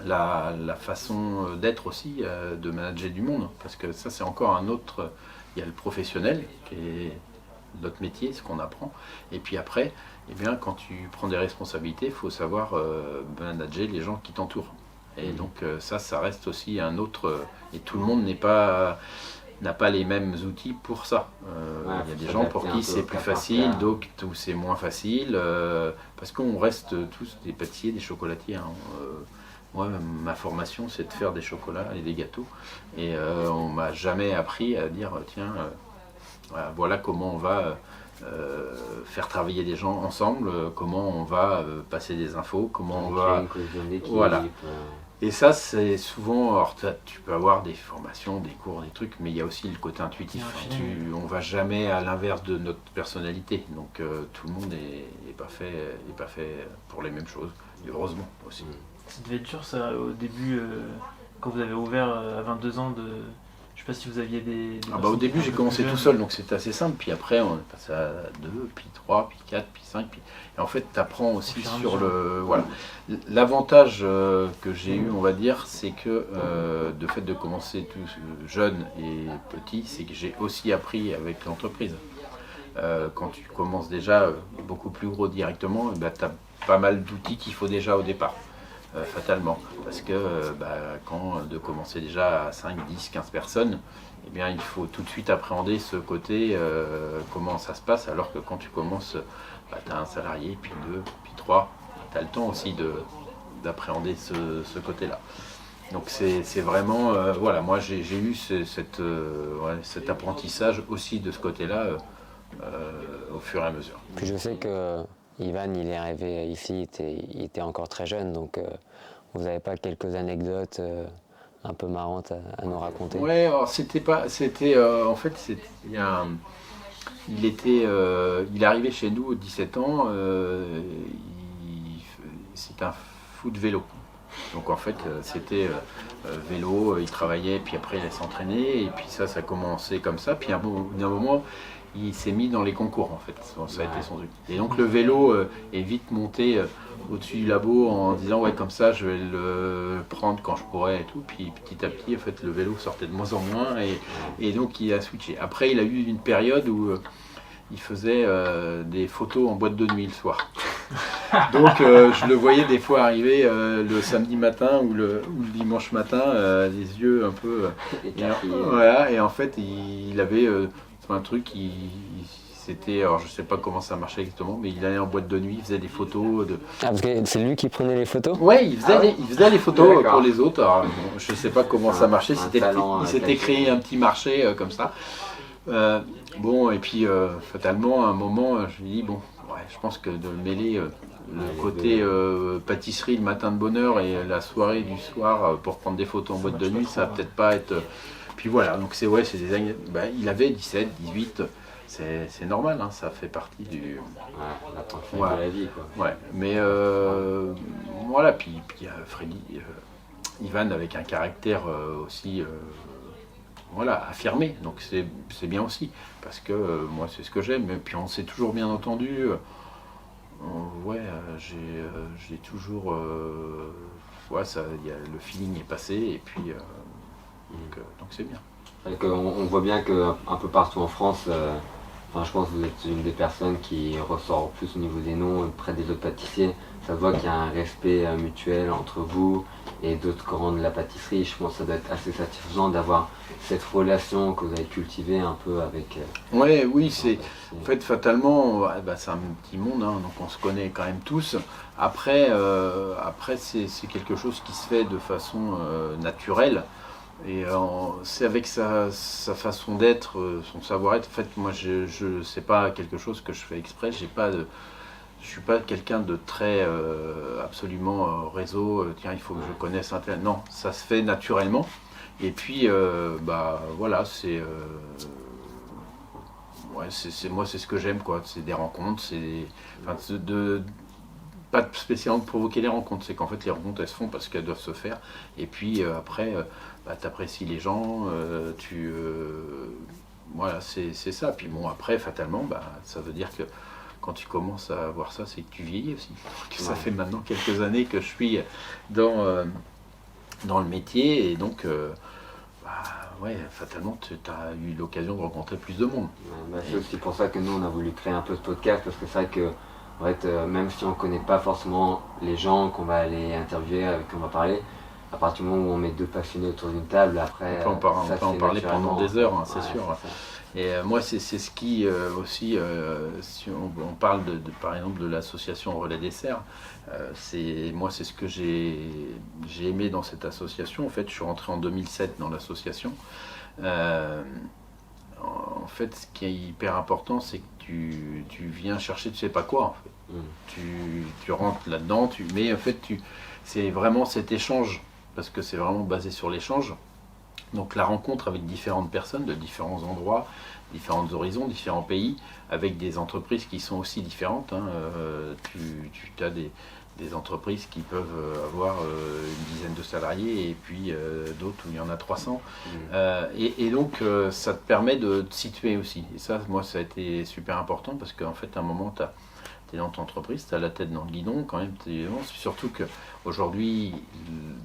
la façon d'être aussi, de manager du monde, parce que ça c'est encore un autre, il y a le professionnel qui est notre métier, ce qu'on apprend, et puis après, eh bien, quand tu prends des responsabilités, il faut savoir manager les gens qui t'entourent. Et donc ça reste aussi un autre, et tout le monde n'a pas les mêmes outils pour ça. Il y a des gens pour qui c'est plus facile, d'autres où c'est moins facile, parce qu'on reste tous des pâtissiers, des chocolatiers. Moi, ma formation, c'est de faire des chocolats et des gâteaux, et on m'a jamais appris à dire tiens, voilà comment on va faire travailler des gens ensemble, comment on va passer des infos, comment on va... Une cohésion d'équipe. Voilà. Et ça, c'est souvent, alors tu peux avoir des formations, des cours, des trucs, mais il y a aussi le côté intuitif. On va jamais à l'inverse de notre personnalité, donc tout le monde est pas fait pour les mêmes choses, et heureusement aussi. Ça devait être dur ça au début, quand vous avez ouvert à 22 ans, je sais pas si vous aviez des Au début j'ai commencé tout seul, donc c'était assez simple, puis après on est passé à 2, puis 3, puis 4, puis 5, et en fait tu apprends aussi sur le... Voilà. L'avantage que j'ai eu, on va dire, c'est que de fait de commencer tout jeune et petit, c'est que j'ai aussi appris avec l'entreprise. Quand tu commences déjà beaucoup plus gros directement, tu as pas mal d'outils qu'il faut déjà au départ. Fatalement, parce que quand de commencer déjà à 5, 10, 15 personnes, eh bien, il faut tout de suite appréhender ce côté, comment ça se passe, alors que quand tu commences, tu as un salarié, puis 2, puis 3, tu as le temps aussi d'appréhender ce côté-là. Donc c'est vraiment, voilà, moi j'ai eu cet apprentissage aussi de ce côté-là au fur et à mesure. Puis je sais que Ivan, il est arrivé ici, il était encore très jeune, donc vous n'avez pas quelques anecdotes un peu marrantes à nous raconter? Ouais, alors en fait, il est arrivé chez nous à 17 ans, c'est un fou de vélo. Donc en fait, c'était vélo, il travaillait, puis après il allait s'entraîner, et puis ça a commencé comme ça, puis au bout d'un moment, il s'est mis dans les concours en fait, ça a été son truc. Et donc le vélo est vite monté au-dessus du labo en disant ouais comme ça je vais le prendre quand je pourrai et tout, puis petit à petit en fait le vélo sortait de moins en moins, et donc il a switché. Après il a eu une période où il faisait des photos en boîte de nuit le soir. Donc je le voyais des fois arriver le samedi matin ou le dimanche matin, les yeux un peu... voilà, et en fait il avait... un truc, c'était, alors je sais pas comment ça marchait exactement, mais il allait en boîte de nuit, il faisait des photos de... Ah, parce que c'est lui qui prenait les photos? Ouais, il faisait les photos pour les autres. Alors, bon, je sais pas comment ça marchait, il s'était créé un petit marché comme ça. Bon, et puis fatalement, à un moment, je lui dis, bon, ouais, je pense que de mêler le côté pâtisserie le matin de bonne heure et la soirée du soir pour prendre des photos en boîte de nuit, ça va peut-être pas être... Puis voilà, donc c'est des années. Il avait 17, 18, c'est normal, hein, ça fait partie du. L'apprentissage de la vie, quoi. Ouais, mais voilà, puis il y a Freddy, Ivan avec un caractère aussi, voilà, affirmé, donc c'est bien aussi, parce que moi c'est ce que j'aime, et puis on s'est toujours bien entendu. Ouais, j'ai toujours. Ouais, le feeling est passé, et puis. Donc c'est bien. On voit bien qu'un peu partout en France, je pense que vous êtes une des personnes qui ressort plus au niveau des noms près des autres pâtissiers. Ça se voit qu'il y a un respect mutuel entre vous et d'autres qui rendent la pâtisserie. Je pense que ça doit être assez satisfaisant d'avoir cette relation que vous avez cultivée un peu avec... Oui, c'est... En fait, fatalement, c'est un petit monde, hein, donc on se connaît quand même tous. Après, c'est quelque chose qui se fait de façon naturelle. Et c'est avec sa façon d'être, son savoir-être. En fait, moi, je sais pas quelque chose que je fais exprès. Je suis pas quelqu'un de très absolument réseau. Tiens, il faut que je connaisse un tel. Non, ça se fait naturellement. Et puis, voilà, moi, c'est ce que j'aime, quoi. C'est des rencontres, pas spécialement de provoquer les rencontres. C'est qu'en fait, les rencontres, elles se font parce qu'elles doivent se faire. Et puis après, t'apprécies les gens, voilà, c'est ça. Puis bon, après, fatalement, ça veut dire que quand tu commences à voir ça, c'est que tu vieillis aussi. Donc, ça fait maintenant quelques années que je suis dans le métier, et donc, fatalement, tu as eu l'occasion de rencontrer plus de monde. C'est aussi pour ça que nous, on a voulu créer un peu ce podcast, parce que c'est vrai que, en fait, même si on ne connaît pas forcément les gens qu'on va aller interviewer, avec qui on va parler, à partir du moment où on met deux passionnés autour d'une table, après, on peut en parler pendant des heures, hein, c'est sûr. Et moi, c'est ce qui aussi, si on parle par exemple de l'association Relais Dessert, c'est ce que j'ai aimé dans cette association. En fait, je suis rentré en 2007 dans l'association. En fait, ce qui est hyper important, c'est que tu viens chercher, tu sais pas quoi, en fait. Tu rentres là-dedans, mais en fait, c'est vraiment cet échange, parce que c'est vraiment basé sur l'échange. Donc la rencontre avec différentes personnes de différents endroits, différents horizons, différents pays, avec des entreprises qui sont aussi différentes. Hein. Tu as des entreprises qui peuvent avoir une dizaine de salariés, et puis d'autres où il y en a 300. Et donc ça te permet de te situer aussi. Et ça, moi, ça a été super important, parce qu'en fait, à un moment, tu es dans ton entreprise, tu as la tête dans le guidon, quand même, surtout qu'aujourd'hui,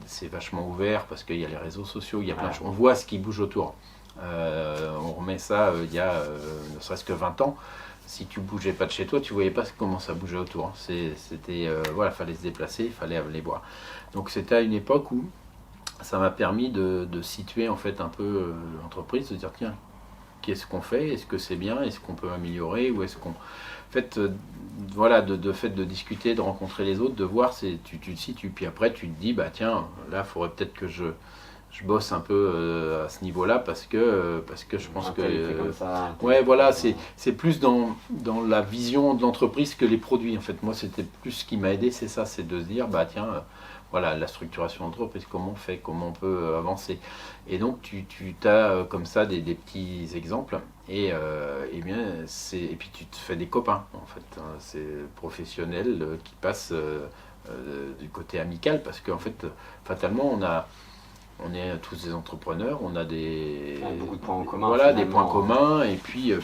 c'est vachement ouvert, parce qu'il y a les réseaux sociaux, il y a plein de choses. On voit ce qui bouge autour. On remet ça il y a ne serait-ce que 20 ans. Si tu bougeais pas de chez toi, tu voyais pas comment ça bougeait autour. Hein. C'était fallait se déplacer, il fallait aller voir. Donc c'était à une époque où ça m'a permis de situer en fait un peu l'entreprise, de dire tiens, qu'est-ce qu'on fait, est-ce que c'est bien, est-ce qu'on peut améliorer, ou est-ce qu'on... En fait, de discuter, de rencontrer les autres, de voir, tu te situes, puis après tu te dis, tiens, là, il faudrait peut-être que je bosse un peu à ce niveau-là, parce que je pense que... c'est plus dans la vision de l'entreprise que les produits, en fait. Moi, c'était plus ce qui m'a aidé, c'est ça, c'est de se dire, tiens... la structuration d'entreprise, comment on fait, comment on peut avancer. Et donc tu as comme ça des petits exemples, et puis tu te fais des copains, en fait. Hein, c'est professionnel qui passe du côté amical, parce qu'en fait, fatalement, on est tous des entrepreneurs, on a beaucoup de points en commun. Voilà, des points communs, et puis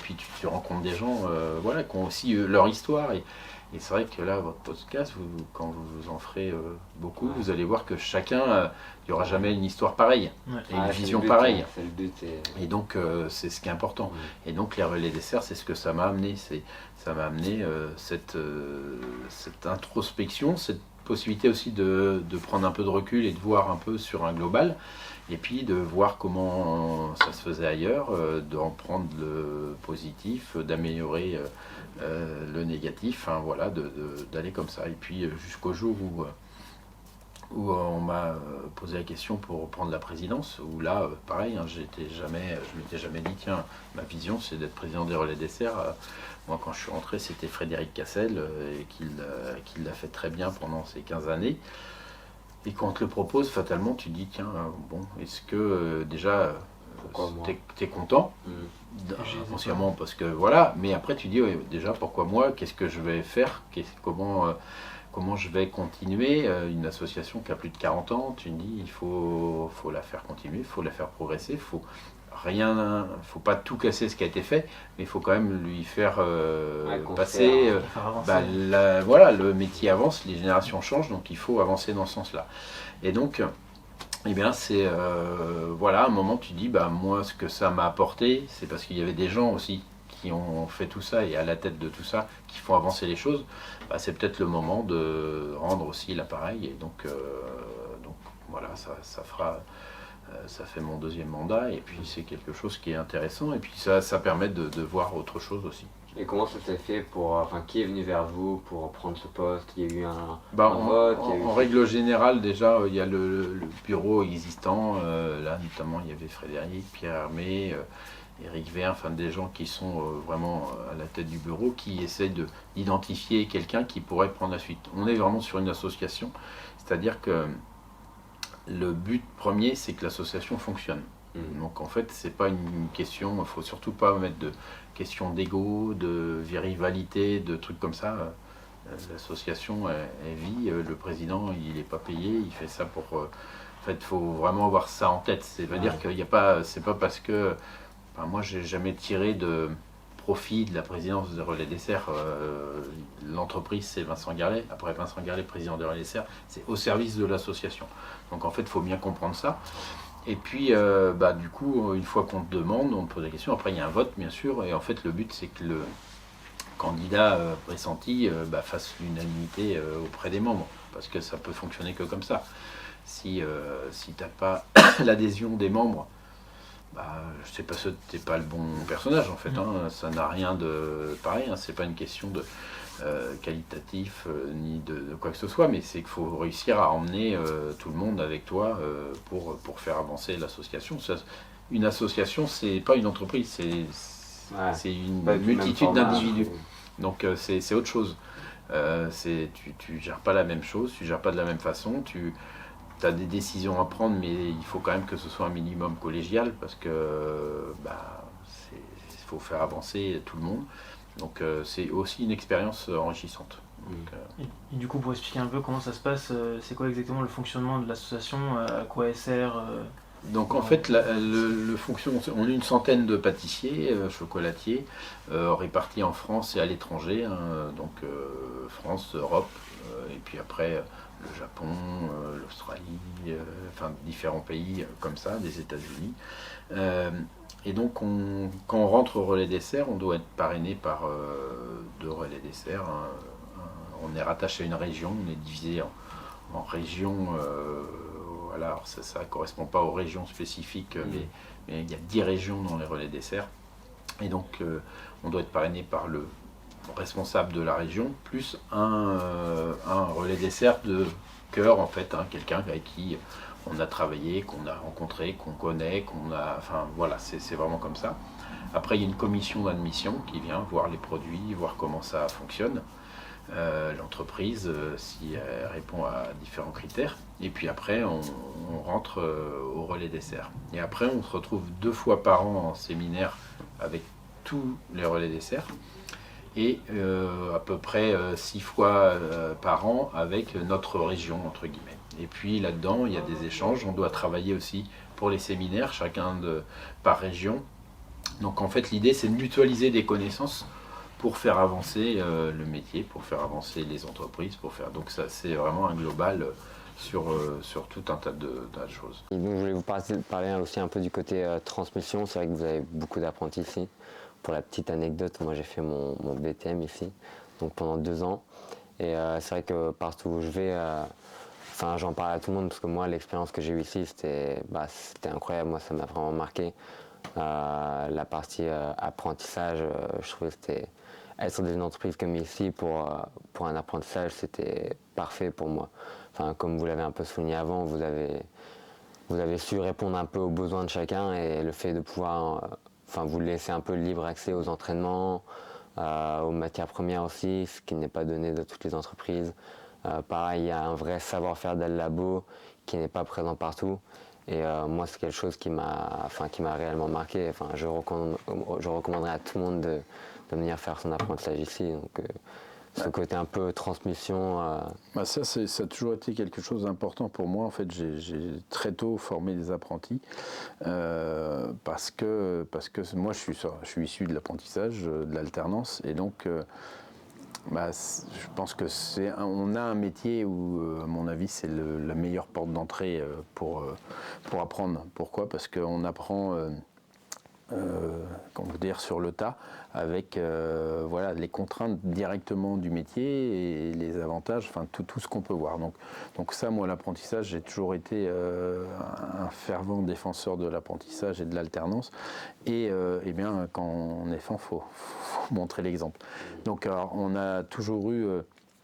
tu rencontres des gens qui ont aussi leur histoire. Et c'est vrai que là, votre podcast, quand vous en ferez beaucoup, vous allez voir que chacun, il n'y aura jamais une histoire pareille, et une vision pareille. C'est le but. Et donc, c'est ce qui est important. Et donc, les relais desserts, c'est ce que ça m'a amené. Ça m'a amené cette introspection, cette possibilité aussi de prendre un peu de recul et de voir un peu sur un global. Et puis de voir comment ça se faisait ailleurs, d'en prendre le positif, d'améliorer le négatif, d'aller comme ça. Et puis jusqu'au jour où on m'a posé la question pour prendre la présidence, où là, pareil, je m'étais jamais dit, tiens, ma vision c'est d'être président des Relais Desserts. Moi, quand je suis rentré, c'était Frédéric Cassel, et qu'il l'a fait très bien pendant ces 15 années. Et quand on te le propose, fatalement, tu te dis, tiens, est-ce que déjà, t'es content, inconsciemment, parce que voilà, mais après tu dis, déjà, pourquoi moi, qu'est-ce que je vais faire, comment je vais continuer une association qui a plus de 40 ans, tu te dis, il faut la faire continuer, il faut la faire progresser, faut pas tout casser ce qui a été fait, mais il faut quand même lui faire passer. Le métier avance, les générations changent, donc il faut avancer dans ce sens-là. Et donc, c'est à un moment tu dis, moi ce que ça m'a apporté, c'est parce qu'il y avait des gens aussi qui ont fait tout ça et à la tête de tout ça, qui font avancer les choses. C'est peut-être le moment de rendre aussi l'appareil. Et donc voilà, ça fait mon deuxième mandat, et puis c'est quelque chose qui est intéressant, et puis ça permet de voir autre chose aussi. Et comment ça s'est fait qui est venu vers vous pour prendre ce poste? Il y a eu un En, vote? en règle générale, déjà, il y a le bureau existant. Là, notamment, il y avait Frédéric, Pierre Hermé, Éric Vert, enfin des gens qui sont vraiment à la tête du bureau, qui essaient d'identifier quelqu'un qui pourrait prendre la suite. On est vraiment sur une association, c'est-à-dire que le but premier, c'est que l'association fonctionne. Donc en fait, c'est pas une question, il ne faut surtout pas mettre de questions d'ego, de rivalité, de trucs comme ça. L'association, elle vit, le président, il n'est pas payé, il fait ça pour... en fait, il faut vraiment avoir ça en tête. C'est-à-dire qu'il n'y a pas... C'est pas parce que... Enfin, moi, j'ai jamais tiré de profit de la présidence de Relais Dessert. L'entreprise, c'est Vincent Garlet. Après Vincent Garlet, président de Relais Dessert, c'est au service de l'association. Donc en fait, il faut bien comprendre ça. Et puis, du coup, une fois qu'on te demande, on te pose la question. Après, il y a un vote, bien sûr. Et en fait, le but, c'est que le candidat pressenti fasse l'unanimité auprès des membres. Parce que ça peut fonctionner que comme ça. Si tu n'as pas l'adhésion des membres, je sais pas, t'es pas le bon personnage en fait. Ça n'a rien de pareil. C'est pas une question de qualitatif ni de quoi que ce soit, mais c'est qu'il faut réussir à emmener tout le monde avec toi pour faire avancer l'association. Une association, c'est pas une entreprise, c'est une multitude d'individus. Donc c'est autre chose. Tu gères pas la même chose, tu gères pas de la même façon, tu as des décisions à prendre, mais il faut quand même que ce soit un minimum collégial parce que il faut faire avancer tout le monde. Donc c'est aussi une expérience enrichissante. Donc, et du coup, pour expliquer un peu comment ça se passe, c'est quoi exactement le fonctionnement de l'association, à quoi elle sert Donc en fait, le fonctionnement, on est une centaine de pâtissiers, chocolatiers, répartis en France et à l'étranger. Donc France, Europe, et puis après le Japon, l'Australie, différents pays comme ça, des États-Unis. Et donc quand on rentre au Relais Dessert, on doit être parrainé par deux Relais Dessert. On est rattaché à une région, on est divisé en régions. Voilà, alors ça ne correspond pas aux régions spécifiques, mais il y a 10 régions dans les Relais Dessert. Et donc on doit être parrainé par le responsable de la région, plus un Relais Dessert de cœur, en fait, quelqu'un avec qui on a travaillé, qu'on a rencontré, qu'on connaît, voilà, c'est vraiment comme ça. Après, il y a une commission d'admission qui vient voir les produits, voir comment ça fonctionne, l'entreprise, si elle répond à différents critères. Et puis après, on rentre au Relais Dessert. Et après, on se retrouve 2 fois par an en séminaire avec tous les Relais Dessert. Et à peu près 6 fois par an avec notre région, entre guillemets. Et puis là-dedans, il y a des échanges. On doit travailler aussi pour les séminaires, chacun par région. Donc en fait, l'idée, c'est de mutualiser des connaissances pour faire avancer le métier, pour faire avancer les entreprises. Donc ça, c'est vraiment un global sur tout un tas de choses. Et donc, je voulais vous parler aussi un peu du côté transmission. C'est vrai que vous avez beaucoup d'apprentis ici. Pour la petite anecdote, moi j'ai fait mon BTM ici, donc pendant 2 ans. Et c'est vrai que partout où je vais, j'en parle à tout le monde parce que moi l'expérience que j'ai eue ici c'était incroyable, moi ça m'a vraiment marqué. La partie apprentissage, je trouvais que c'était être dans une entreprise comme ici pour un apprentissage, c'était parfait pour moi. Comme vous l'avez un peu souligné avant, vous avez su répondre un peu aux besoins de chacun et le fait de pouvoir vous laissez un peu libre accès aux entraînements, aux matières premières aussi, ce qui n'est pas donné de toutes les entreprises. Pareil, il y a un vrai savoir-faire dans le labo qui n'est pas présent partout. Et moi, c'est quelque chose qui m'a réellement marqué. Je recommanderais à tout le monde de venir faire son apprentissage ici. Donc, ce côté un peu transmission. Ça a toujours été quelque chose d'important pour moi. En fait, j'ai très tôt formé des apprentis parce que moi, je suis issu de l'apprentissage, de l'alternance, et donc je pense que on a un métier où, à mon avis, c'est la meilleure porte d'entrée pour apprendre. Pourquoi ? Parce qu'on apprend qu'on peut dire sur le tas, avec voilà, les contraintes directement du métier et les avantages, enfin tout ce qu'on peut voir. Donc ça, moi, l'apprentissage, j'ai toujours été un fervent défenseur de l'apprentissage et de l'alternance. Et bien, quand on est fan, faut montrer l'exemple. Donc on a toujours eu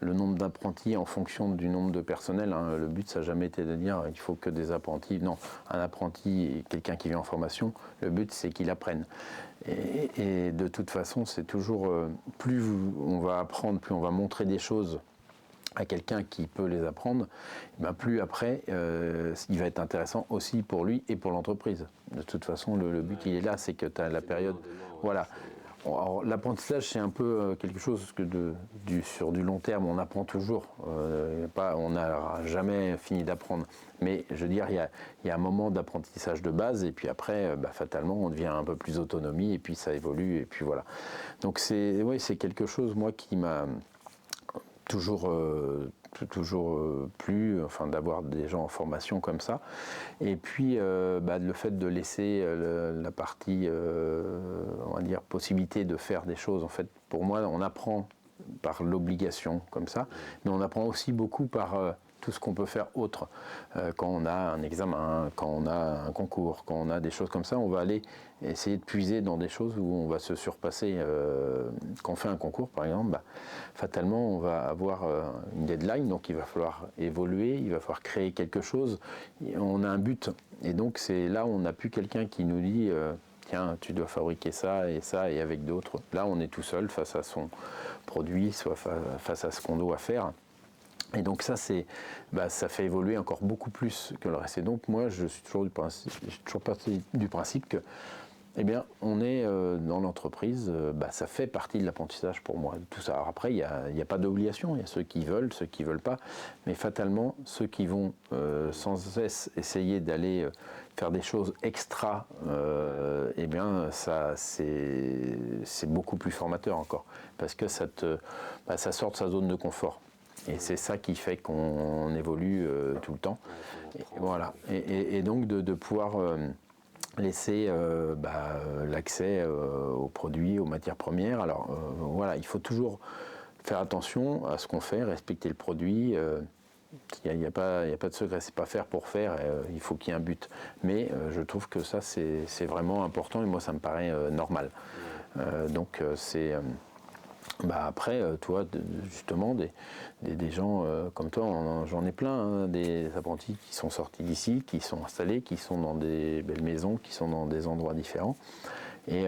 le nombre d'apprentis en fonction du nombre de personnel. Hein. Le but, ça n'a jamais été de dire il faut que des apprentis. Non, un apprenti et quelqu'un qui vient en formation, le but, c'est qu'il apprenne. Et de toute façon, c'est toujours plus on va apprendre, plus on va montrer des choses à quelqu'un qui peut les apprendre, ben plus après, il va être intéressant aussi pour lui et pour l'entreprise. De toute façon, le but, il est là, c'est que tu as la période... Voilà. Alors, l'apprentissage, c'est un peu quelque chose que sur du long terme, on apprend toujours. On n'a jamais fini d'apprendre. Mais je veux dire, il y a un moment d'apprentissage de base, et puis après, fatalement, on devient un peu plus autonomie, et puis ça évolue, et puis voilà. Donc c'est quelque chose, moi, qui m'a toujours plu, enfin, d'avoir des gens en formation comme ça. Et puis le fait de laisser la partie, on va dire, possibilité de faire des choses. En fait, pour moi, on apprend par l'obligation comme ça, mais on apprend aussi beaucoup par tout ce qu'on peut faire autre. Quand on a un examen, quand on a un concours, quand on a des choses comme ça, on va aller essayer de puiser dans des choses où on va se surpasser. Quand on fait un concours, par exemple, fatalement, on va avoir une deadline, donc il va falloir évoluer, il va falloir créer quelque chose. On a un but. Et donc, c'est là où on n'a plus quelqu'un qui nous dit tiens, tu dois fabriquer ça, et avec d'autres. Là, on est tout seul face à son produit, soit face à ce qu'on doit faire. Et donc ça, ça fait évoluer encore beaucoup plus que le reste. Et donc moi, j'ai toujours parti du principe que, eh bien, on est dans l'entreprise, ça fait partie de l'apprentissage pour moi. Tout ça. Alors après, il n'y a pas d'obligation. Il y a ceux qui veulent, ceux qui ne veulent pas. Mais fatalement, ceux qui vont sans cesse essayer d'aller faire des choses extra, eh bien, ça, c'est beaucoup plus formateur encore. Parce que ça sort de sa zone de confort. Et c'est ça qui fait qu'on évolue tout le temps. Et, voilà. Et donc de pouvoir laisser l'accès aux produits, aux matières premières. Alors voilà, il faut toujours faire attention à ce qu'on fait, respecter le produit. Il n'y a pas de secret, c'est pas faire pour faire, il faut qu'il y ait un but. Mais je trouve que ça, c'est vraiment important et moi, ça me paraît normal. Donc c'est... après, toi, justement, des gens comme toi, j'en ai plein, hein, des apprentis qui sont sortis d'ici, qui sont installés, qui sont dans des belles maisons, qui sont dans des endroits différents. Et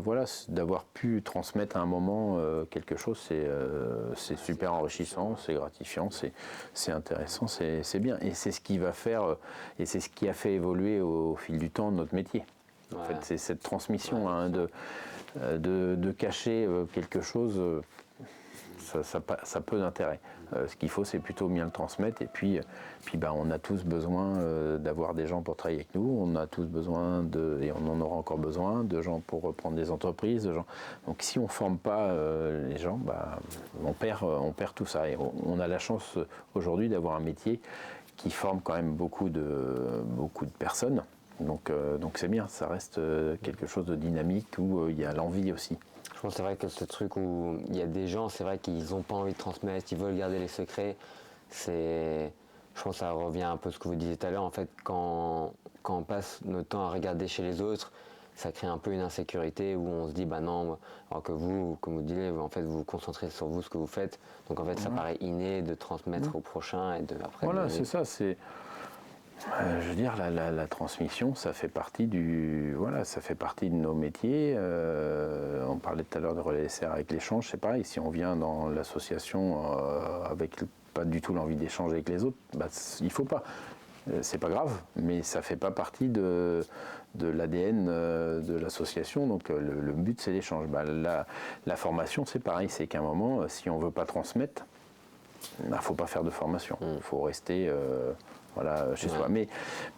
voilà, d'avoir pu transmettre à un moment quelque chose, c'est super enrichissant, c'est gratifiant, c'est intéressant, c'est bien. Et c'est ce qui va faire, et c'est ce qui a fait évoluer au fil du temps notre métier. En fait, c'est cette transmission de cacher quelque chose, ça a peu d'intérêt. Ce qu'il faut, c'est plutôt bien le transmettre. Et puis on a tous besoin d'avoir des gens pour travailler avec nous. On a tous besoin et on en aura encore besoin, de gens pour reprendre des entreprises. Donc si on ne forme pas les gens, on perd tout ça. Et on a la chance aujourd'hui d'avoir un métier qui forme quand même beaucoup de personnes. Donc c'est bien, ça reste quelque chose de dynamique où il y a l'envie aussi. Je pense que c'est vrai que ce truc où il y a des gens, c'est vrai qu'ils n'ont pas envie de transmettre, ils veulent garder les secrets. Je pense que ça revient un peu à ce que vous disiez tout à l'heure. En fait, quand on passe notre temps à regarder chez les autres, ça crée un peu une insécurité où on se dit non, alors que vous, comme vous disiez, en fait, vous vous concentrez sur vous, ce que vous faites. Donc en fait, ça paraît inné de transmettre au prochain et après. Voilà, c'est ça. Je veux dire, la transmission, ça fait partie ça fait partie de nos métiers. On parlait tout à l'heure de relais SR avec l'échange, c'est pareil. Si on vient dans l'association avec pas du tout l'envie d'échanger avec les autres, il faut pas. C'est pas grave, mais ça fait pas partie de l'ADN de l'association. Donc le but, c'est l'échange. La formation, c'est pareil. C'est qu'à un moment, si on veut pas transmettre, faut pas faire de formation. Il faut rester chez soi. Mais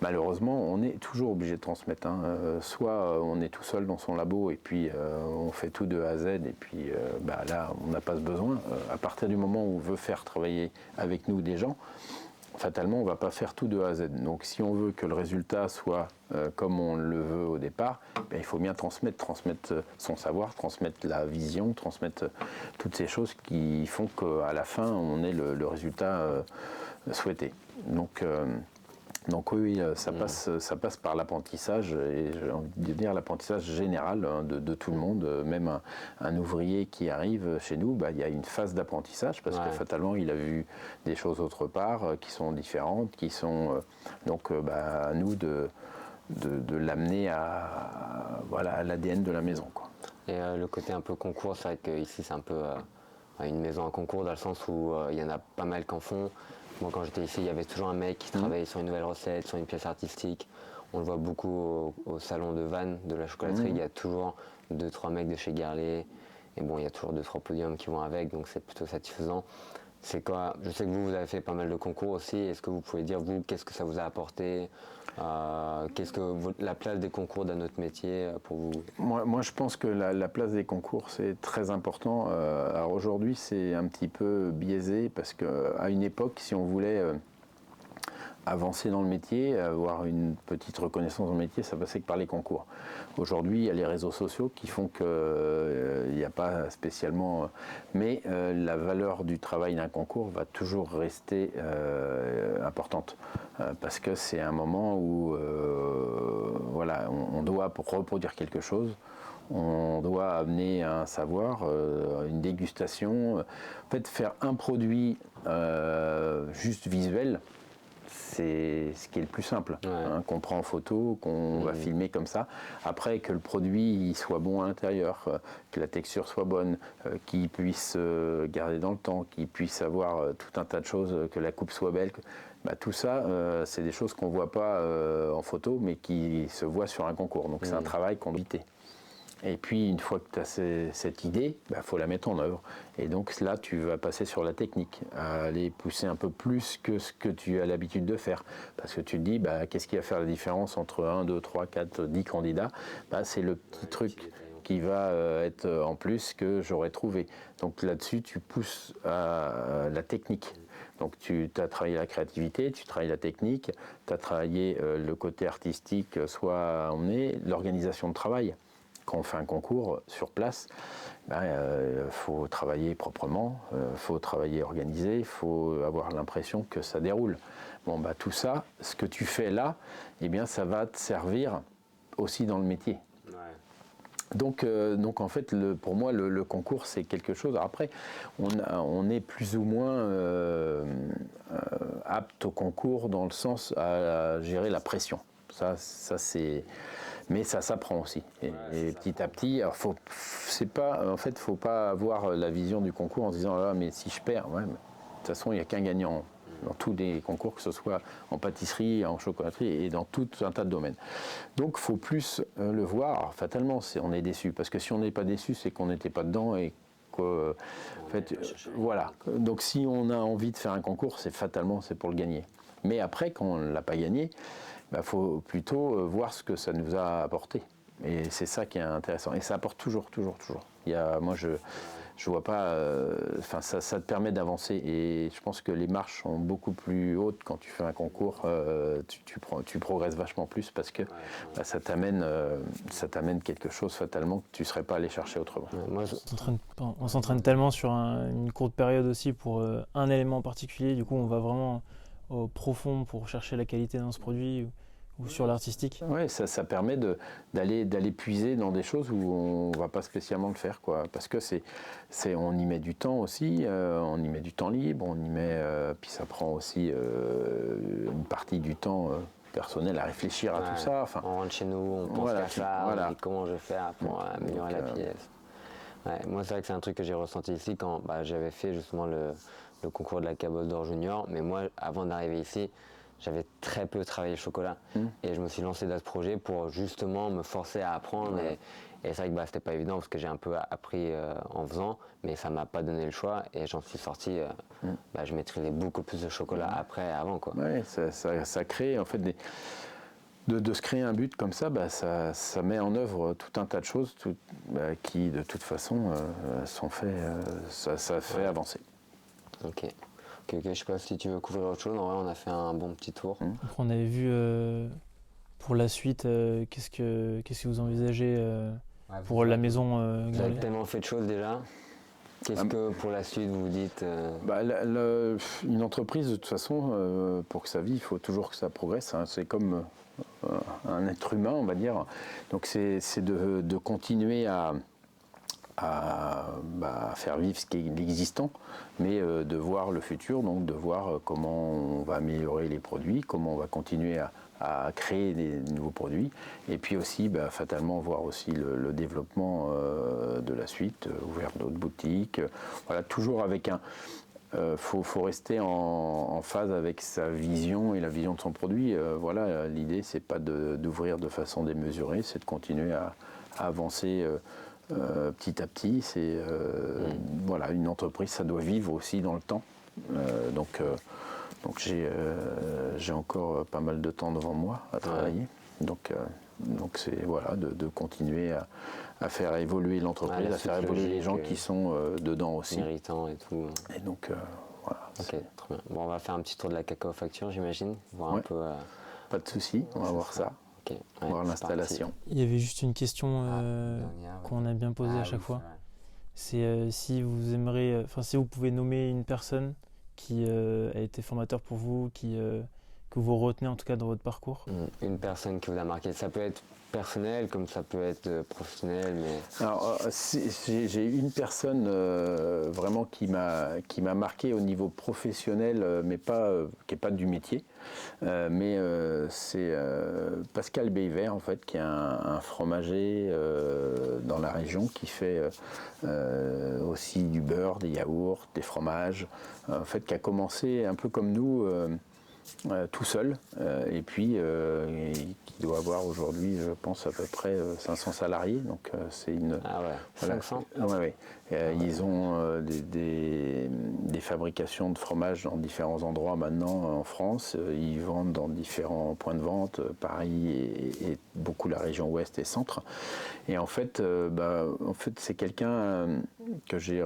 malheureusement, on est toujours obligé de transmettre. Soit on est tout seul dans son labo et puis on fait tout de A à Z et puis là, on n'a pas ce besoin. À partir du moment où on veut faire travailler avec nous des gens, fatalement, on ne va pas faire tout de A à Z. Donc si on veut que le résultat soit comme on le veut au départ, il faut bien transmettre son savoir, transmettre la vision, transmettre toutes ces choses qui font qu'à la fin, on ait le résultat souhaité. Donc oui, ça passe par l'apprentissage, et j'ai envie de dire l'apprentissage général de tout le monde. Même un ouvrier qui arrive chez nous, il y a une phase d'apprentissage, parce que fatalement, il a vu des choses autre part qui sont différentes, qui sont... donc à nous de l'amener à l'ADN de la maison, quoi. Et le côté un peu concours, c'est vrai qu'ici c'est un peu une maison à concours, dans le sens où il y en a pas mal qui en font. Moi, quand j'étais ici, il y avait toujours un mec qui travaillait sur une nouvelle recette, sur une pièce artistique. On le voit beaucoup au salon de Vannes, de la chocolaterie. Il y a toujours 2-3 mecs de chez Garlet. Et bon, il y a toujours 2-3 podiums qui vont avec, donc c'est plutôt satisfaisant. C'est quoi? Je sais que vous avez fait pas mal de concours aussi. Est-ce que vous pouvez dire, vous, qu'est-ce que ça vous a apporté? Qu'est-ce que la place des concours dans notre métier pour vous? Moi, je pense que la place des concours, c'est très important. Alors aujourd'hui, c'est un petit peu biaisé, parce qu'à une époque, si on voulait avancer dans le métier, avoir une petite reconnaissance dans le métier, ça passait que par les concours. Aujourd'hui, il y a les réseaux sociaux qui font qu'il n'y a pas spécialement... mais la valeur du travail d'un concours va toujours rester importante, parce que c'est un moment où on doit reproduire quelque chose, on doit amener un savoir, une dégustation. En fait, faire un produit juste visuel, c'est ce qui est le plus simple, qu'on prend en photo, qu'on va filmer comme ça. Après, que le produit soit bon à l'intérieur, que la texture soit bonne, qu'il puisse garder dans le temps, qu'il puisse avoir tout un tas de choses, que la coupe soit belle. Tout ça, c'est des choses qu'on ne voit pas en photo, mais qui se voient sur un concours. Donc c'est un travail qu'on doit éviter. Et puis, une fois que tu as cette idée, faut la mettre en œuvre. Et donc là, tu vas passer sur la technique, à aller pousser un peu plus que ce que tu as l'habitude de faire. Parce que tu te dis, qu'est-ce qui va faire la différence entre 1, 2, 3, 4, 10 candidats? C'est le petit truc qui va être en plus que j'aurais trouvé. Donc là-dessus, tu pousses à la technique. Donc tu as travaillé la créativité, tu travailles la technique, tu as travaillé le côté artistique, soit emmené, l'organisation de travail. Quand on fait un concours sur place, faut travailler proprement, faut travailler organisé, il faut avoir l'impression que ça déroule. Tout ça, ce que tu fais là, ça va te servir aussi dans le métier. Donc en fait, pour moi, le concours, c'est quelque chose. Après, on est plus ou moins apte au concours dans le sens à gérer la pression. Ça c'est... Mais ça s'apprend aussi. Et petit à petit, alors faut pas avoir la vision du concours en se disant mais si je perds, mais de toute façon il n'y a qu'un gagnant dans tous les concours, que ce soit en pâtisserie, en chocolaterie et dans tout un tas de domaines. Donc il faut plus le voir. Alors, fatalement, on est déçu, parce que si on n'est pas déçu, c'est qu'on n'était pas dedans et voilà. Donc si on a envie de faire un concours, c'est pour le gagner. Mais après, quand on ne l'a pas gagné, faut plutôt voir ce que ça nous a apporté. Et c'est ça qui est intéressant. Et ça apporte toujours. Moi, je vois pas... ça te permet d'avancer. Et je pense que les marches sont beaucoup plus hautes quand tu fais un concours. Tu progresses vachement plus, parce que ça t'amène quelque chose fatalement que tu ne serais pas allé chercher autrement. On s'entraîne tellement sur une courte période aussi pour un élément en particulier. Du coup, on va vraiment au profond pour chercher la qualité dans ce produit ou sur l'artistique. Oui, ça permet d'aller puiser dans des choses où on ne va pas spécialement le faire, quoi. Parce que on y met du temps aussi, on y met du temps libre, puis ça prend aussi une partie du temps personnel à réfléchir à tout ça. On rentre chez nous, on pense à ça, on dit comment je vais faire pour améliorer la pièce. Moi, c'est vrai que c'est un truc que j'ai ressenti ici quand j'avais fait justement le concours de la Cabole d'Or Junior. Mais moi, avant d'arriver ici, j'avais très peu travaillé le chocolat. Et je me suis lancé dans ce projet pour justement me forcer à apprendre. Et c'est vrai que c'était pas évident, parce que j'ai un peu appris en faisant, mais ça m'a pas donné le choix. Et j'en suis sorti, je maîtrisais beaucoup plus de chocolat avant, quoi. Ouais, ça crée en fait de se créer un but comme ça, ça met en œuvre tout un tas de choses qui, de toute façon, sont faites, ça fait avancer. Ok. Ok, je sais pas si tu veux couvrir autre chose. En vrai, on a fait un bon petit tour. Après, on avait vu pour la suite, qu'est-ce que vous envisagez pour la maison Vous avez Garlet? tellement fait de choses déjà. Qu'est-ce que pour la suite vous dites Bah, une entreprise, de toute façon, pour que ça vive, il faut toujours que ça progresse. Hein. C'est comme un être humain, on va dire. Donc c'est de continuer à faire vivre ce qui est l'existant, mais de voir le futur, donc de voir comment on va améliorer les produits, comment on va continuer à créer des nouveaux produits, et puis aussi fatalement voir aussi le développement de la suite, ouvrir d'autres boutiques, voilà, toujours avec un... faut rester en phase avec sa vision et la vision de son produit. Voilà, l'idée c'est pas d'ouvrir de façon démesurée, c'est de continuer à avancer petit à petit. C'est voilà, une entreprise, ça doit vivre aussi dans le temps. Donc j'ai encore pas mal de temps devant moi à travailler. Donc c'est voilà, de continuer à faire évoluer l'entreprise, à faire évoluer les gens qui sont dedans aussi. Méritants et tout. Et donc voilà. Ok, très bien. Bon, on va faire un petit tour de la cacao facture, j'imagine. Voir un peu. Pas de souci, on va voir ça. Okay. Voir l'installation. Il y avait juste une question qu'on a bien posée à chaque fois. C'est si vous aimeriez, si vous pouvez nommer une personne qui a été formateur pour vous, que vous retenez en tout cas dans votre parcours. Une personne qui vous a marqué. Ça peut être personnel comme ça peut être professionnel, mais... Alors, j'ai une personne vraiment qui m'a marqué au niveau professionnel, mais qui n'est pas du métier. Mais c'est Pascal Bévert, en fait, qui est un fromager dans la région, qui fait aussi du beurre, des yaourts, des fromages, en fait, qui a commencé un peu comme nous, tout seul, et puis qui doit avoir aujourd'hui, je pense, à peu près 500 salariés. Donc c'est une... Ah ouais, voilà, 500 ouais. Ils ont des fabrications de fromage dans différents endroits maintenant en France. Ils vendent dans différents points de vente, Paris et beaucoup la région ouest et centre. Et en fait c'est quelqu'un que j'ai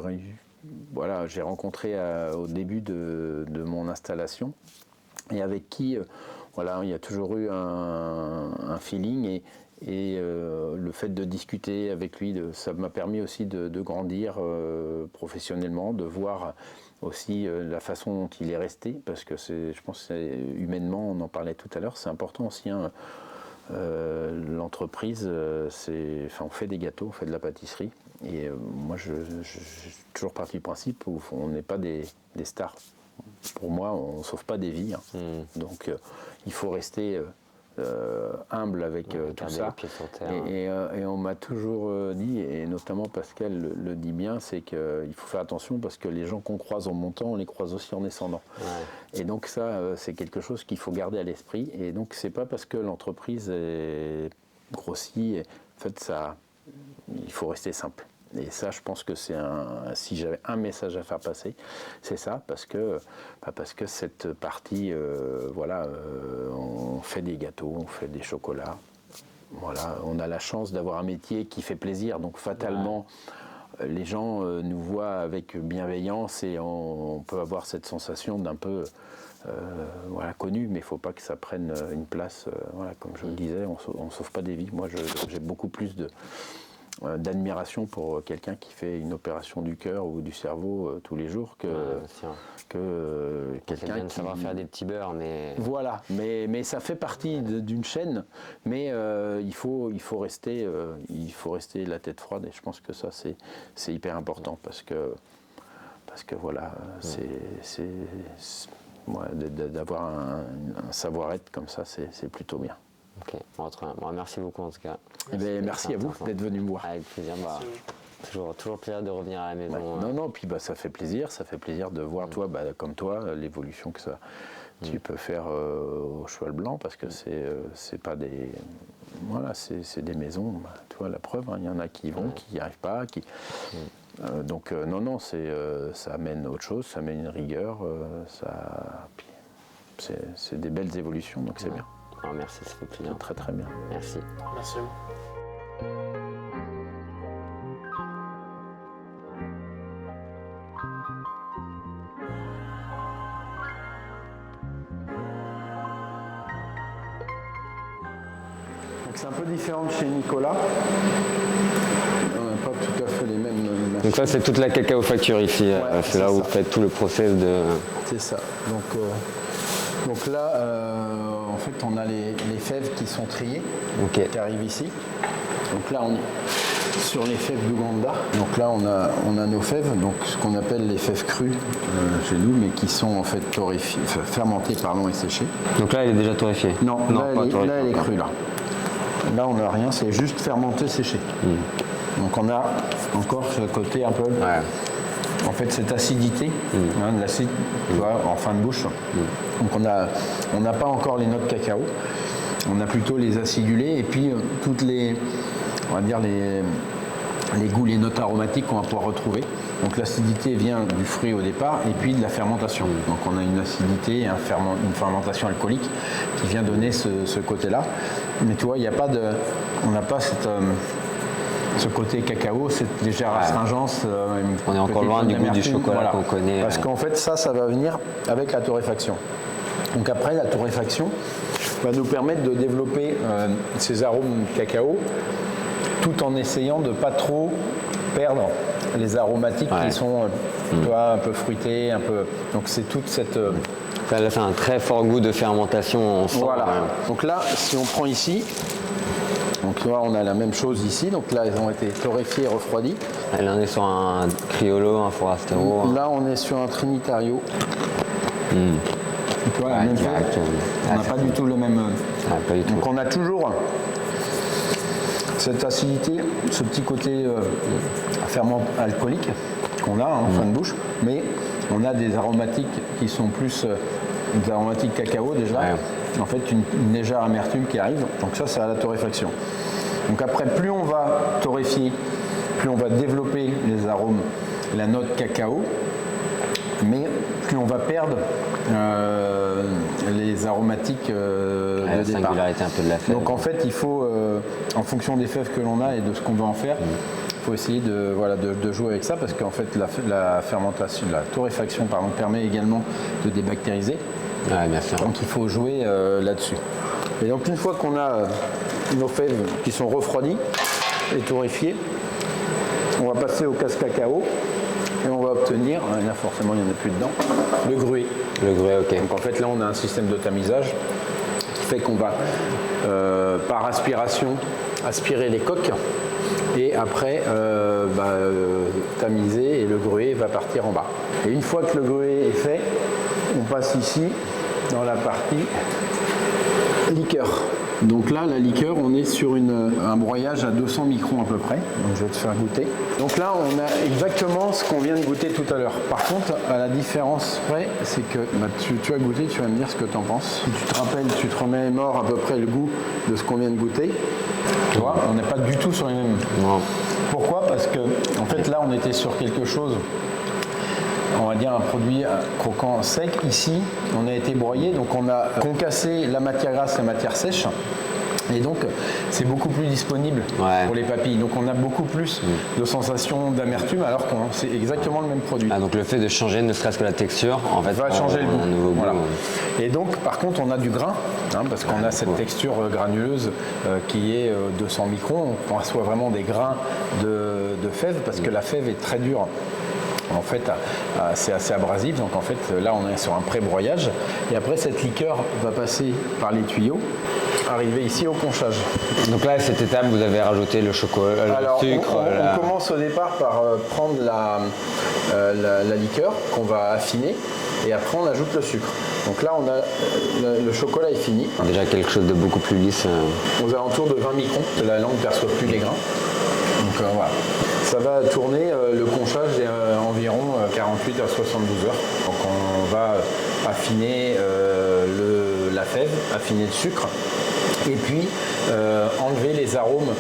rencontré au début de mon installation, et avec qui il y a toujours eu un feeling, et le fait de discuter avec lui, ça m'a permis aussi de grandir professionnellement, de voir aussi la façon dont il est resté, parce que je pense que humainement, on en parlait tout à l'heure, c'est important aussi. Hein, l'entreprise, on fait des gâteaux, on fait de la pâtisserie, et moi je suis toujours parti du principe où on n'est pas des stars. Pour moi, on ne sauve pas des vies. Hein. Donc, il faut rester humble avec tout ça. Et on m'a toujours dit, et notamment Pascal le dit bien, c'est qu'il faut faire attention parce que les gens qu'on croise en montant, on les croise aussi en descendant. Ouais. Et donc ça, c'est quelque chose qu'il faut garder à l'esprit. Et donc, c'est pas parce que l'entreprise est grossie, en fait, il faut rester simple. Et ça, je pense que si j'avais un message à faire passer, c'est ça, parce que cette partie, on fait des gâteaux, on fait des chocolats, voilà, on a la chance d'avoir un métier qui fait plaisir, donc fatalement, les gens nous voient avec bienveillance, et on peut avoir cette sensation d'un peu connu, mais il ne faut pas que ça prenne une place, comme je le disais, on ne sauve pas des vies. Moi, j'ai beaucoup plus d'admiration pour quelqu'un qui fait une opération du cœur ou du cerveau tous les jours que quelqu'un qui savoir faire des petits beurres, mais voilà, mais ça fait partie d'une chaîne, mais il faut rester la tête froide, et je pense que ça c'est hyper important, parce que voilà, d'avoir un savoir-être comme ça, c'est plutôt bien. Ok, bon, merci beaucoup en tout cas. Merci à vous d'être venu me voir. Avec plaisir. Toujours plaisir de revenir à la maison. Non, puis ça fait plaisir de voir comme toi l'évolution que tu peux faire au cheval blanc, parce que c'est pas des c'est des maisons. Tu vois la preuve, il y en a qui y vont, qui n'y arrivent pas, donc ça amène autre chose, ça amène une rigueur, c'est des belles évolutions, donc c'est bien. Alors, merci, ça fait plaisir. Très très bien. Merci. Merci à vous. Donc c'est un peu différent de chez Nicolas. On n'a pas tout à fait les mêmes machines. Donc ça c'est toute la cacao facture ici, Ouais, c'est là où vous faites tout le process de... C'est ça. Donc là, en fait, on a les fèves qui sont triées, qui arrivent ici. Donc là, on est sur les fèves d'Ouganda. Donc là, on a nos fèves, donc ce qu'on appelle les fèves crues chez nous, mais qui sont en fait fermentées et séchées. Donc là, elle est déjà torréfiée? Non, là, elle est crue. Là, on n'a rien, c'est juste fermenté, séché. Donc on a encore ce côté un peu... Ouais. En fait, cette acidité, de l'acide, tu vois, en fin de bouche. Donc on n'a pas encore les notes cacao, on a plutôt les acidulés et puis toutes les, on va dire les goûts, les notes aromatiques qu'on va pouvoir retrouver. Donc l'acidité vient du fruit au départ et puis de la fermentation. Donc on a une acidité et une fermentation alcoolique qui vient donner ce côté-là. Mais tu vois, on n'a pas ce côté cacao, cette légère astringence. On est encore loin du goût du chocolat qu'on connaît. Parce qu'en fait, ça va venir avec la torréfaction. Donc après, la torréfaction va nous permettre de développer ces arômes cacao tout en essayant de ne pas trop perdre les aromatiques qui sont un peu fruités, un peu... Donc c'est toute cette... Là, c'est un très fort goût de fermentation. Voilà. Donc là, si on prend ici... Donc là, on a la même chose ici. Donc là, elles ont été torréfiées et refroidies. Là, on est sur un Criollo, un Forastero. Là, on est sur un Trinitario. Tu vois, la même chose. On n'a pas du tout le même... pas du tout. Donc on a toujours cette acidité, ce petit côté ferment alcoolique qu'on a en fin de bouche. Mais on a des aromatiques qui sont plus des aromatiques cacao déjà. Ouais. En fait, une légère amertume qui arrive. Donc ça, c'est à la torréfaction. Donc après, plus on va torréfier, plus on va développer les arômes, la note cacao, mais plus on va perdre les aromatiques de la départ. Singularité un peu de la fève. Donc en fait, il faut, en fonction des fèves que l'on a et de ce qu'on veut en faire, il faut essayer de jouer avec ça parce qu'en fait, la fermentation, la torréfaction permet également de débactériser. Ouais, bien sûr. Donc il faut jouer là-dessus. Et donc une fois qu'on a nos fèves qui sont refroidies et torréfiées, on va passer au casse-cacao et on va obtenir, là forcément il n'y en a plus dedans, le gruet. Le gruet, ok. Donc en fait là on a un système de tamisage qui fait qu'on va par aspiration aspirer les coques et après tamiser et le gruet va partir en bas. Et une fois que le gruet est fait, on passe ici dans la partie liqueur. Donc là, la liqueur, on est sur un broyage à 200 microns à peu près. Donc je vais te faire goûter. Donc là, on a exactement ce qu'on vient de goûter tout à l'heure. Par contre, à la différence près, c'est que tu as goûté, tu vas me dire ce que tu en penses. Si tu te rappelles, tu te remets mort à peu près le goût de ce qu'on vient de goûter. Tu vois, on n'est pas du tout sur les mêmes. Non. Pourquoi ? Parce que, en fait, là, on était sur quelque chose... On va dire un produit croquant sec. Ici, on a été broyé, donc on a concassé la matière grasse et la matière sèche. Et donc, c'est beaucoup plus disponible pour les papilles. Donc, on a beaucoup plus de sensations d'amertume alors que c'est exactement le même produit. Ah, donc, le fait de changer ne serait-ce que la texture, en fait, va changer le goût. Nouveau voilà. goût. Et donc, par contre, on a du grain, parce qu'on a cette texture granuleuse qui est 200 microns. On reçoit vraiment des grains de fève parce que la fève est très dure. En fait, c'est assez abrasif, donc en fait, là, on est sur un pré-broyage. Et après, cette liqueur va passer par les tuyaux, arriver ici au conchage. Donc là, à cette étape, vous avez rajouté le chocolat, le sucre. On commence au départ par prendre la liqueur qu'on va affiner, et après, on ajoute le sucre. Donc là, on a le chocolat est fini. Déjà quelque chose de beaucoup plus lisse. Aux alentours de 20 microns, la langue ne perçoit plus les grains. Donc voilà. Ça va tourner, le conchage est environ 48 à 72 heures. Donc on va affiner la fève, affiner le sucre et puis enlever les arômes,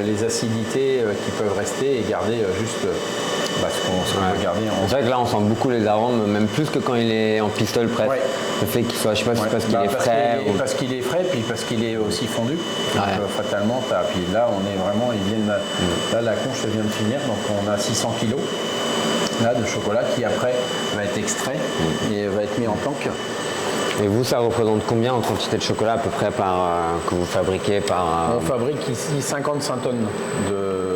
les acidités qui peuvent rester et garder juste ce qu'on peut garder. C'est vrai que là on sent beaucoup les arômes, même plus que quand il est en pistole presque. Ouais. Le fait qu'il soit, je sais pas si c'est parce qu'il est frais. Parce qu'il est frais, puis parce qu'il est aussi fondu. Donc fatalement, puis là on est vraiment, là la conche vient de finir, donc on a 600 kg là, de chocolat qui après va être extrait et va être mis en planque. Et vous, ça représente combien en quantité de chocolat à peu près que vous fabriquez par... On fabrique ici 55 tonnes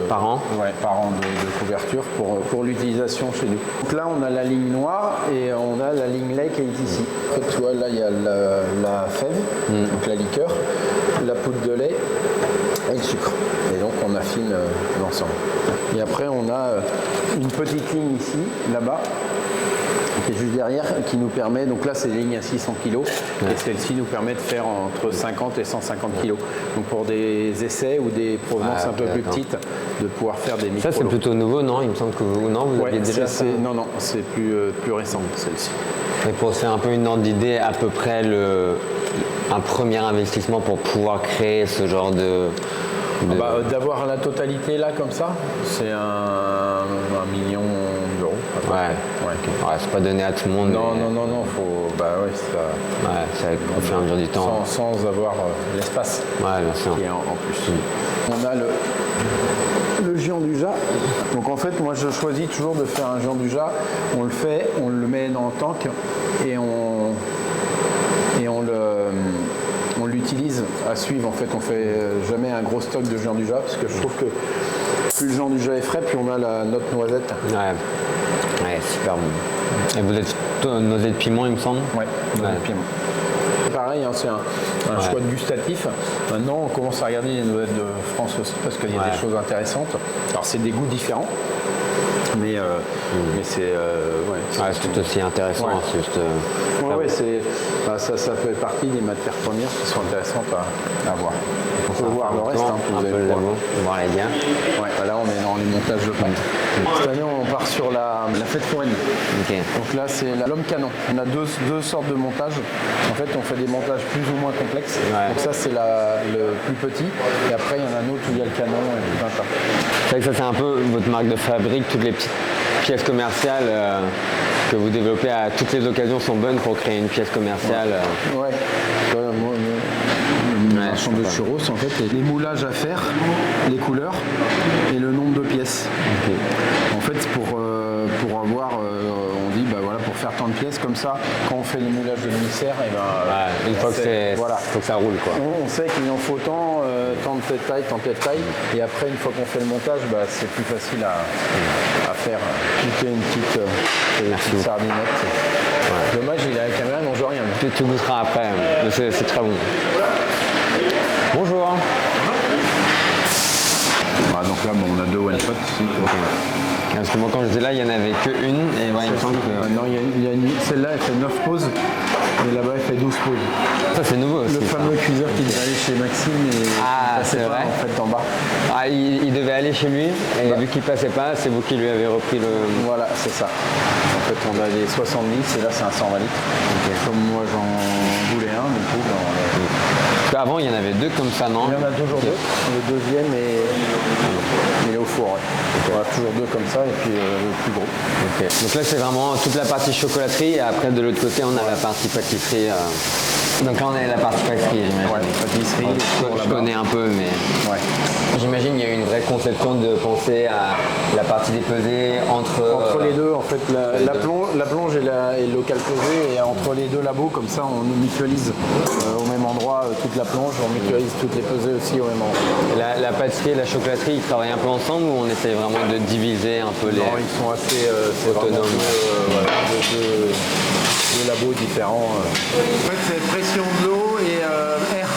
par an. Ouais, par an de couverture pour l'utilisation chez nous. Donc là, on a la ligne noire et on a la ligne lait qui est ici. En fait, tu vois, là, il y a la fève, donc la liqueur, la poudre de lait et le sucre. Et donc, on affine l'ensemble. Et après, on a une petite ligne ici, là-bas, qui est juste derrière, qui nous permet, donc là c'est des lignes à 600 kg, et celle-ci nous permet de faire entre 50 et 150 kg. Donc pour des essais ou des provenances un peu plus petites, de pouvoir faire des micro. Ça c'est plutôt nouveau, non? Il me semble que vous aviez déjà ça. Non, c'est plus récent celle-ci. Et pour se faire un peu une ordre d'idée, à peu près un premier investissement pour pouvoir créer ce genre de... D'avoir la totalité là comme ça, c'est 1 million d'euros. Ouais, c'est pas donné à tout le monde. Non, faut. Ça au fur et à mesure du temps. Sans avoir l'espace. Ouais, bien sûr. Qui est en plus. On a le géant du Jat. Donc en fait, moi je choisis toujours de faire un géant du Jat. On le fait, on le met dans le tank et on l'utilise à suivre. En fait, on fait jamais un gros stock de géant du Jat parce que je trouve que plus le géant du Jat est frais, plus on a la note noisette. Ouais, super bon. Et vous êtes noisette piment, il me semble? Ouais, noisette piment. Pareil, hein, c'est un choix de gustatif. Maintenant, on commence à regarder les noisettes de France aussi parce qu'il y a des choses intéressantes. Alors, c'est des goûts différents. Mais c'est tout aussi intéressant. Ouais. Ça fait partie des matières premières qui sont intéressantes à voir. On peut voir le reste. Vous allez voir les liens. Ouais, là on est dans les montages de pâtes. Cette année on part sur la fête foraine. Donc là c'est l'homme canon. On a deux sortes de montages. En fait on fait des montages plus ou moins complexes. Donc ça c'est le plus petit. Et après il y en a un autre où il y a le canon et tout un tas. C'est vrai que ça c'est un peu votre marque de fabrique, toutes les petites pièces commerciales que vous développez à toutes les occasions sont bonnes pour créer une pièce commerciale. Marchand de churros, en fait, les moulages à faire, les couleurs et le nombre de pièces. En fait, pour avoir, on dit, pour faire tant de pièces, comme ça, quand on fait les moulages de demi-serre, une fois que faut que ça roule, quoi. On sait qu'il en faut tant de telle taille, tant de telle taille, et après, une fois qu'on fait le montage, c'est plus facile à faire. Tout est une petite sardinette. Dommage, il a la caméra, il mange rien. Tu goûteras après, mais c'est très bon. Bonjour. Donc là, on a 2 one-shots ici. Parce que moi, quand j'étais là, il n'y en avait qu'une. Et il me semble que... Non, celle-là, elle fait 9 pauses. Et là-bas, elle fait 12 pauses. Ça, c'est nouveau aussi. Le fameux cuiseur qui devait aller chez Maxime et c'est vrai. En fait, en bas. Il devait aller chez lui. Et vu qu'il passait pas, c'est vous qui lui avez repris le... Voilà, c'est ça. En fait, on a les 70 et là, c'est un 120 litres. Comme moi, j'en voulais un, du coup, avant, il y en avait 2 comme ça, non? Il y en a toujours 2. Le deuxième il est au four. On a toujours 2 comme ça et puis le plus gros. Donc là, c'est vraiment toute la partie chocolaterie et après, de l'autre côté, on a la partie pâtisserie. Donc là, on a la partie pâtisserie, j'imagine. Pâtisserie. Je connais un peu, mais j'imagine qu'il y a eu une vraie conception de penser à la partie des pesées entre les deux. En fait, la plonge et le local pesé, et entre les deux labos, comme ça, on mutualise au même endroit toute la plonge, on mutualise toutes les pesées aussi au même endroit. La pâtisserie et la chocolaterie, ils travaillent un peu ensemble ou on essaie vraiment de diviser un peu les... Non, ils sont assez autonomes. Deux labos différents. En fait, c'est pression de l'eau et air,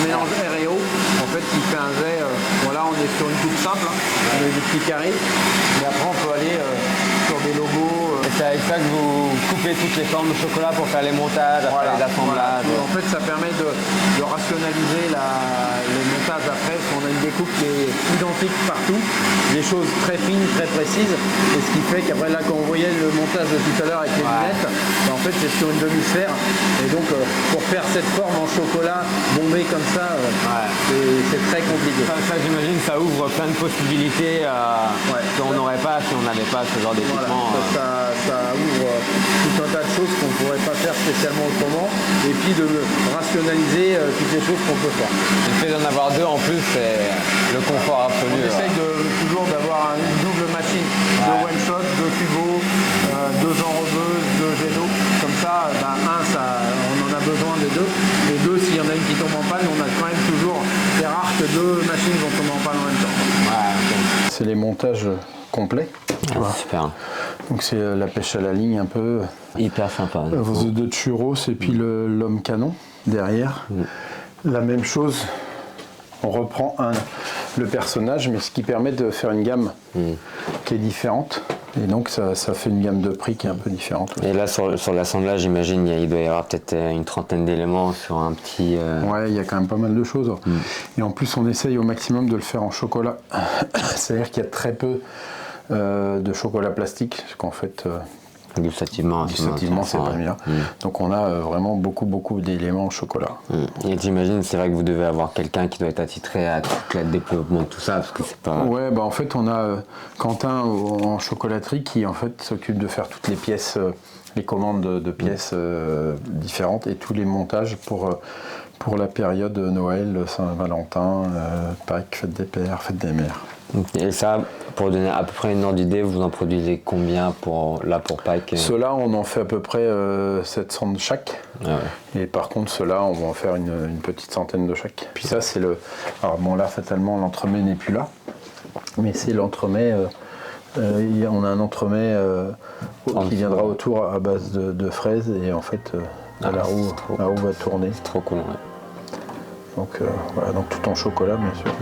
mélange air et eau. En fait, il fait un jet. Là, on est sur une coupe simple, on a des petits carrés. Mais après, on peut aller sur des logos. Et c'est avec ça que vous coupez toutes les formes de chocolat pour faire les montages, après les assemblages. En fait, ça permet de rationaliser les montages après, parce qu'on a une découpe qui est identique partout, des choses très fines, très précises, et ce qui fait qu'après là, quand on voyait le montage de tout à l'heure avec les lunettes, en fait c'est sur une demi-sphère, et donc pour faire cette forme en chocolat bombé comme ça, c'est très compliqué. Ça j'imagine, ça ouvre plein de possibilités qu'on n'aurait pas si on n'avait pas ce genre d'équipement. Ça ouvre tout un tas de choses qu'on ne pourrait pas faire spécialement autrement, et puis de rationaliser toutes les choses qu'on peut faire. Le fait d'en avoir 2 en plus, c'est le confort absolu. On essaye toujours d'avoir une double machine, 2 one-shot, 2 cubots, 2 enrobeuses, 2 jet d'eau, comme ça, on en a besoin des deux. Et deux, s'il y en a une qui tombe en panne, on a quand même toujours, c'est rare que deux machines vont tomber en panne en même temps. Ouais, C'est les montages complets. Tu vois. super. Donc c'est la pêche à la ligne un peu. Hyper sympa. Vos œufs de churros et puis l'homme canon derrière. La même chose, on reprend le personnage, mais ce qui permet de faire une gamme qui est différente. Et donc ça fait une gamme de prix qui est un peu différente. Et là sur l'assemblage, j'imagine, il doit y avoir peut-être une trentaine d'éléments sur un petit... Ouais, il y a quand même pas mal de choses. Et en plus, on essaye au maximum de le faire en chocolat. C'est-à-dire qu'il y a très peu de chocolat plastique, parce qu'en fait... Gustativement, c'est pas bien. Donc on a vraiment beaucoup d'éléments en chocolat. Et j'imagine, c'est vrai que vous devez avoir quelqu'un qui doit être attitré à tout le développement de tout ça, parce que c'est pas... Ouais, bah en fait on a Quentin en chocolaterie qui en fait s'occupe de faire toutes les pièces, les commandes de pièces différentes et tous les montages pour la période Noël, Saint-Valentin, Pâques, fête des pères, fête des mères. Et ça, pour donner à peu près une ordre d'idée, vous en produisez combien pour Pâques? Ceux-là, on en fait à peu près 700 de chaque. Ah ouais. Et par contre, ceux-là, on va en faire une petite centaine de chaque. Puis ça, c'est le... Alors bon, là, fatalement, l'entremets n'est plus là. Mais c'est l'entremets... on a un entremets qui viendra autour à base de fraises. Et en fait, la roue va tourner. C'est trop cool, ouais. Donc voilà, donc tout en chocolat, bien sûr.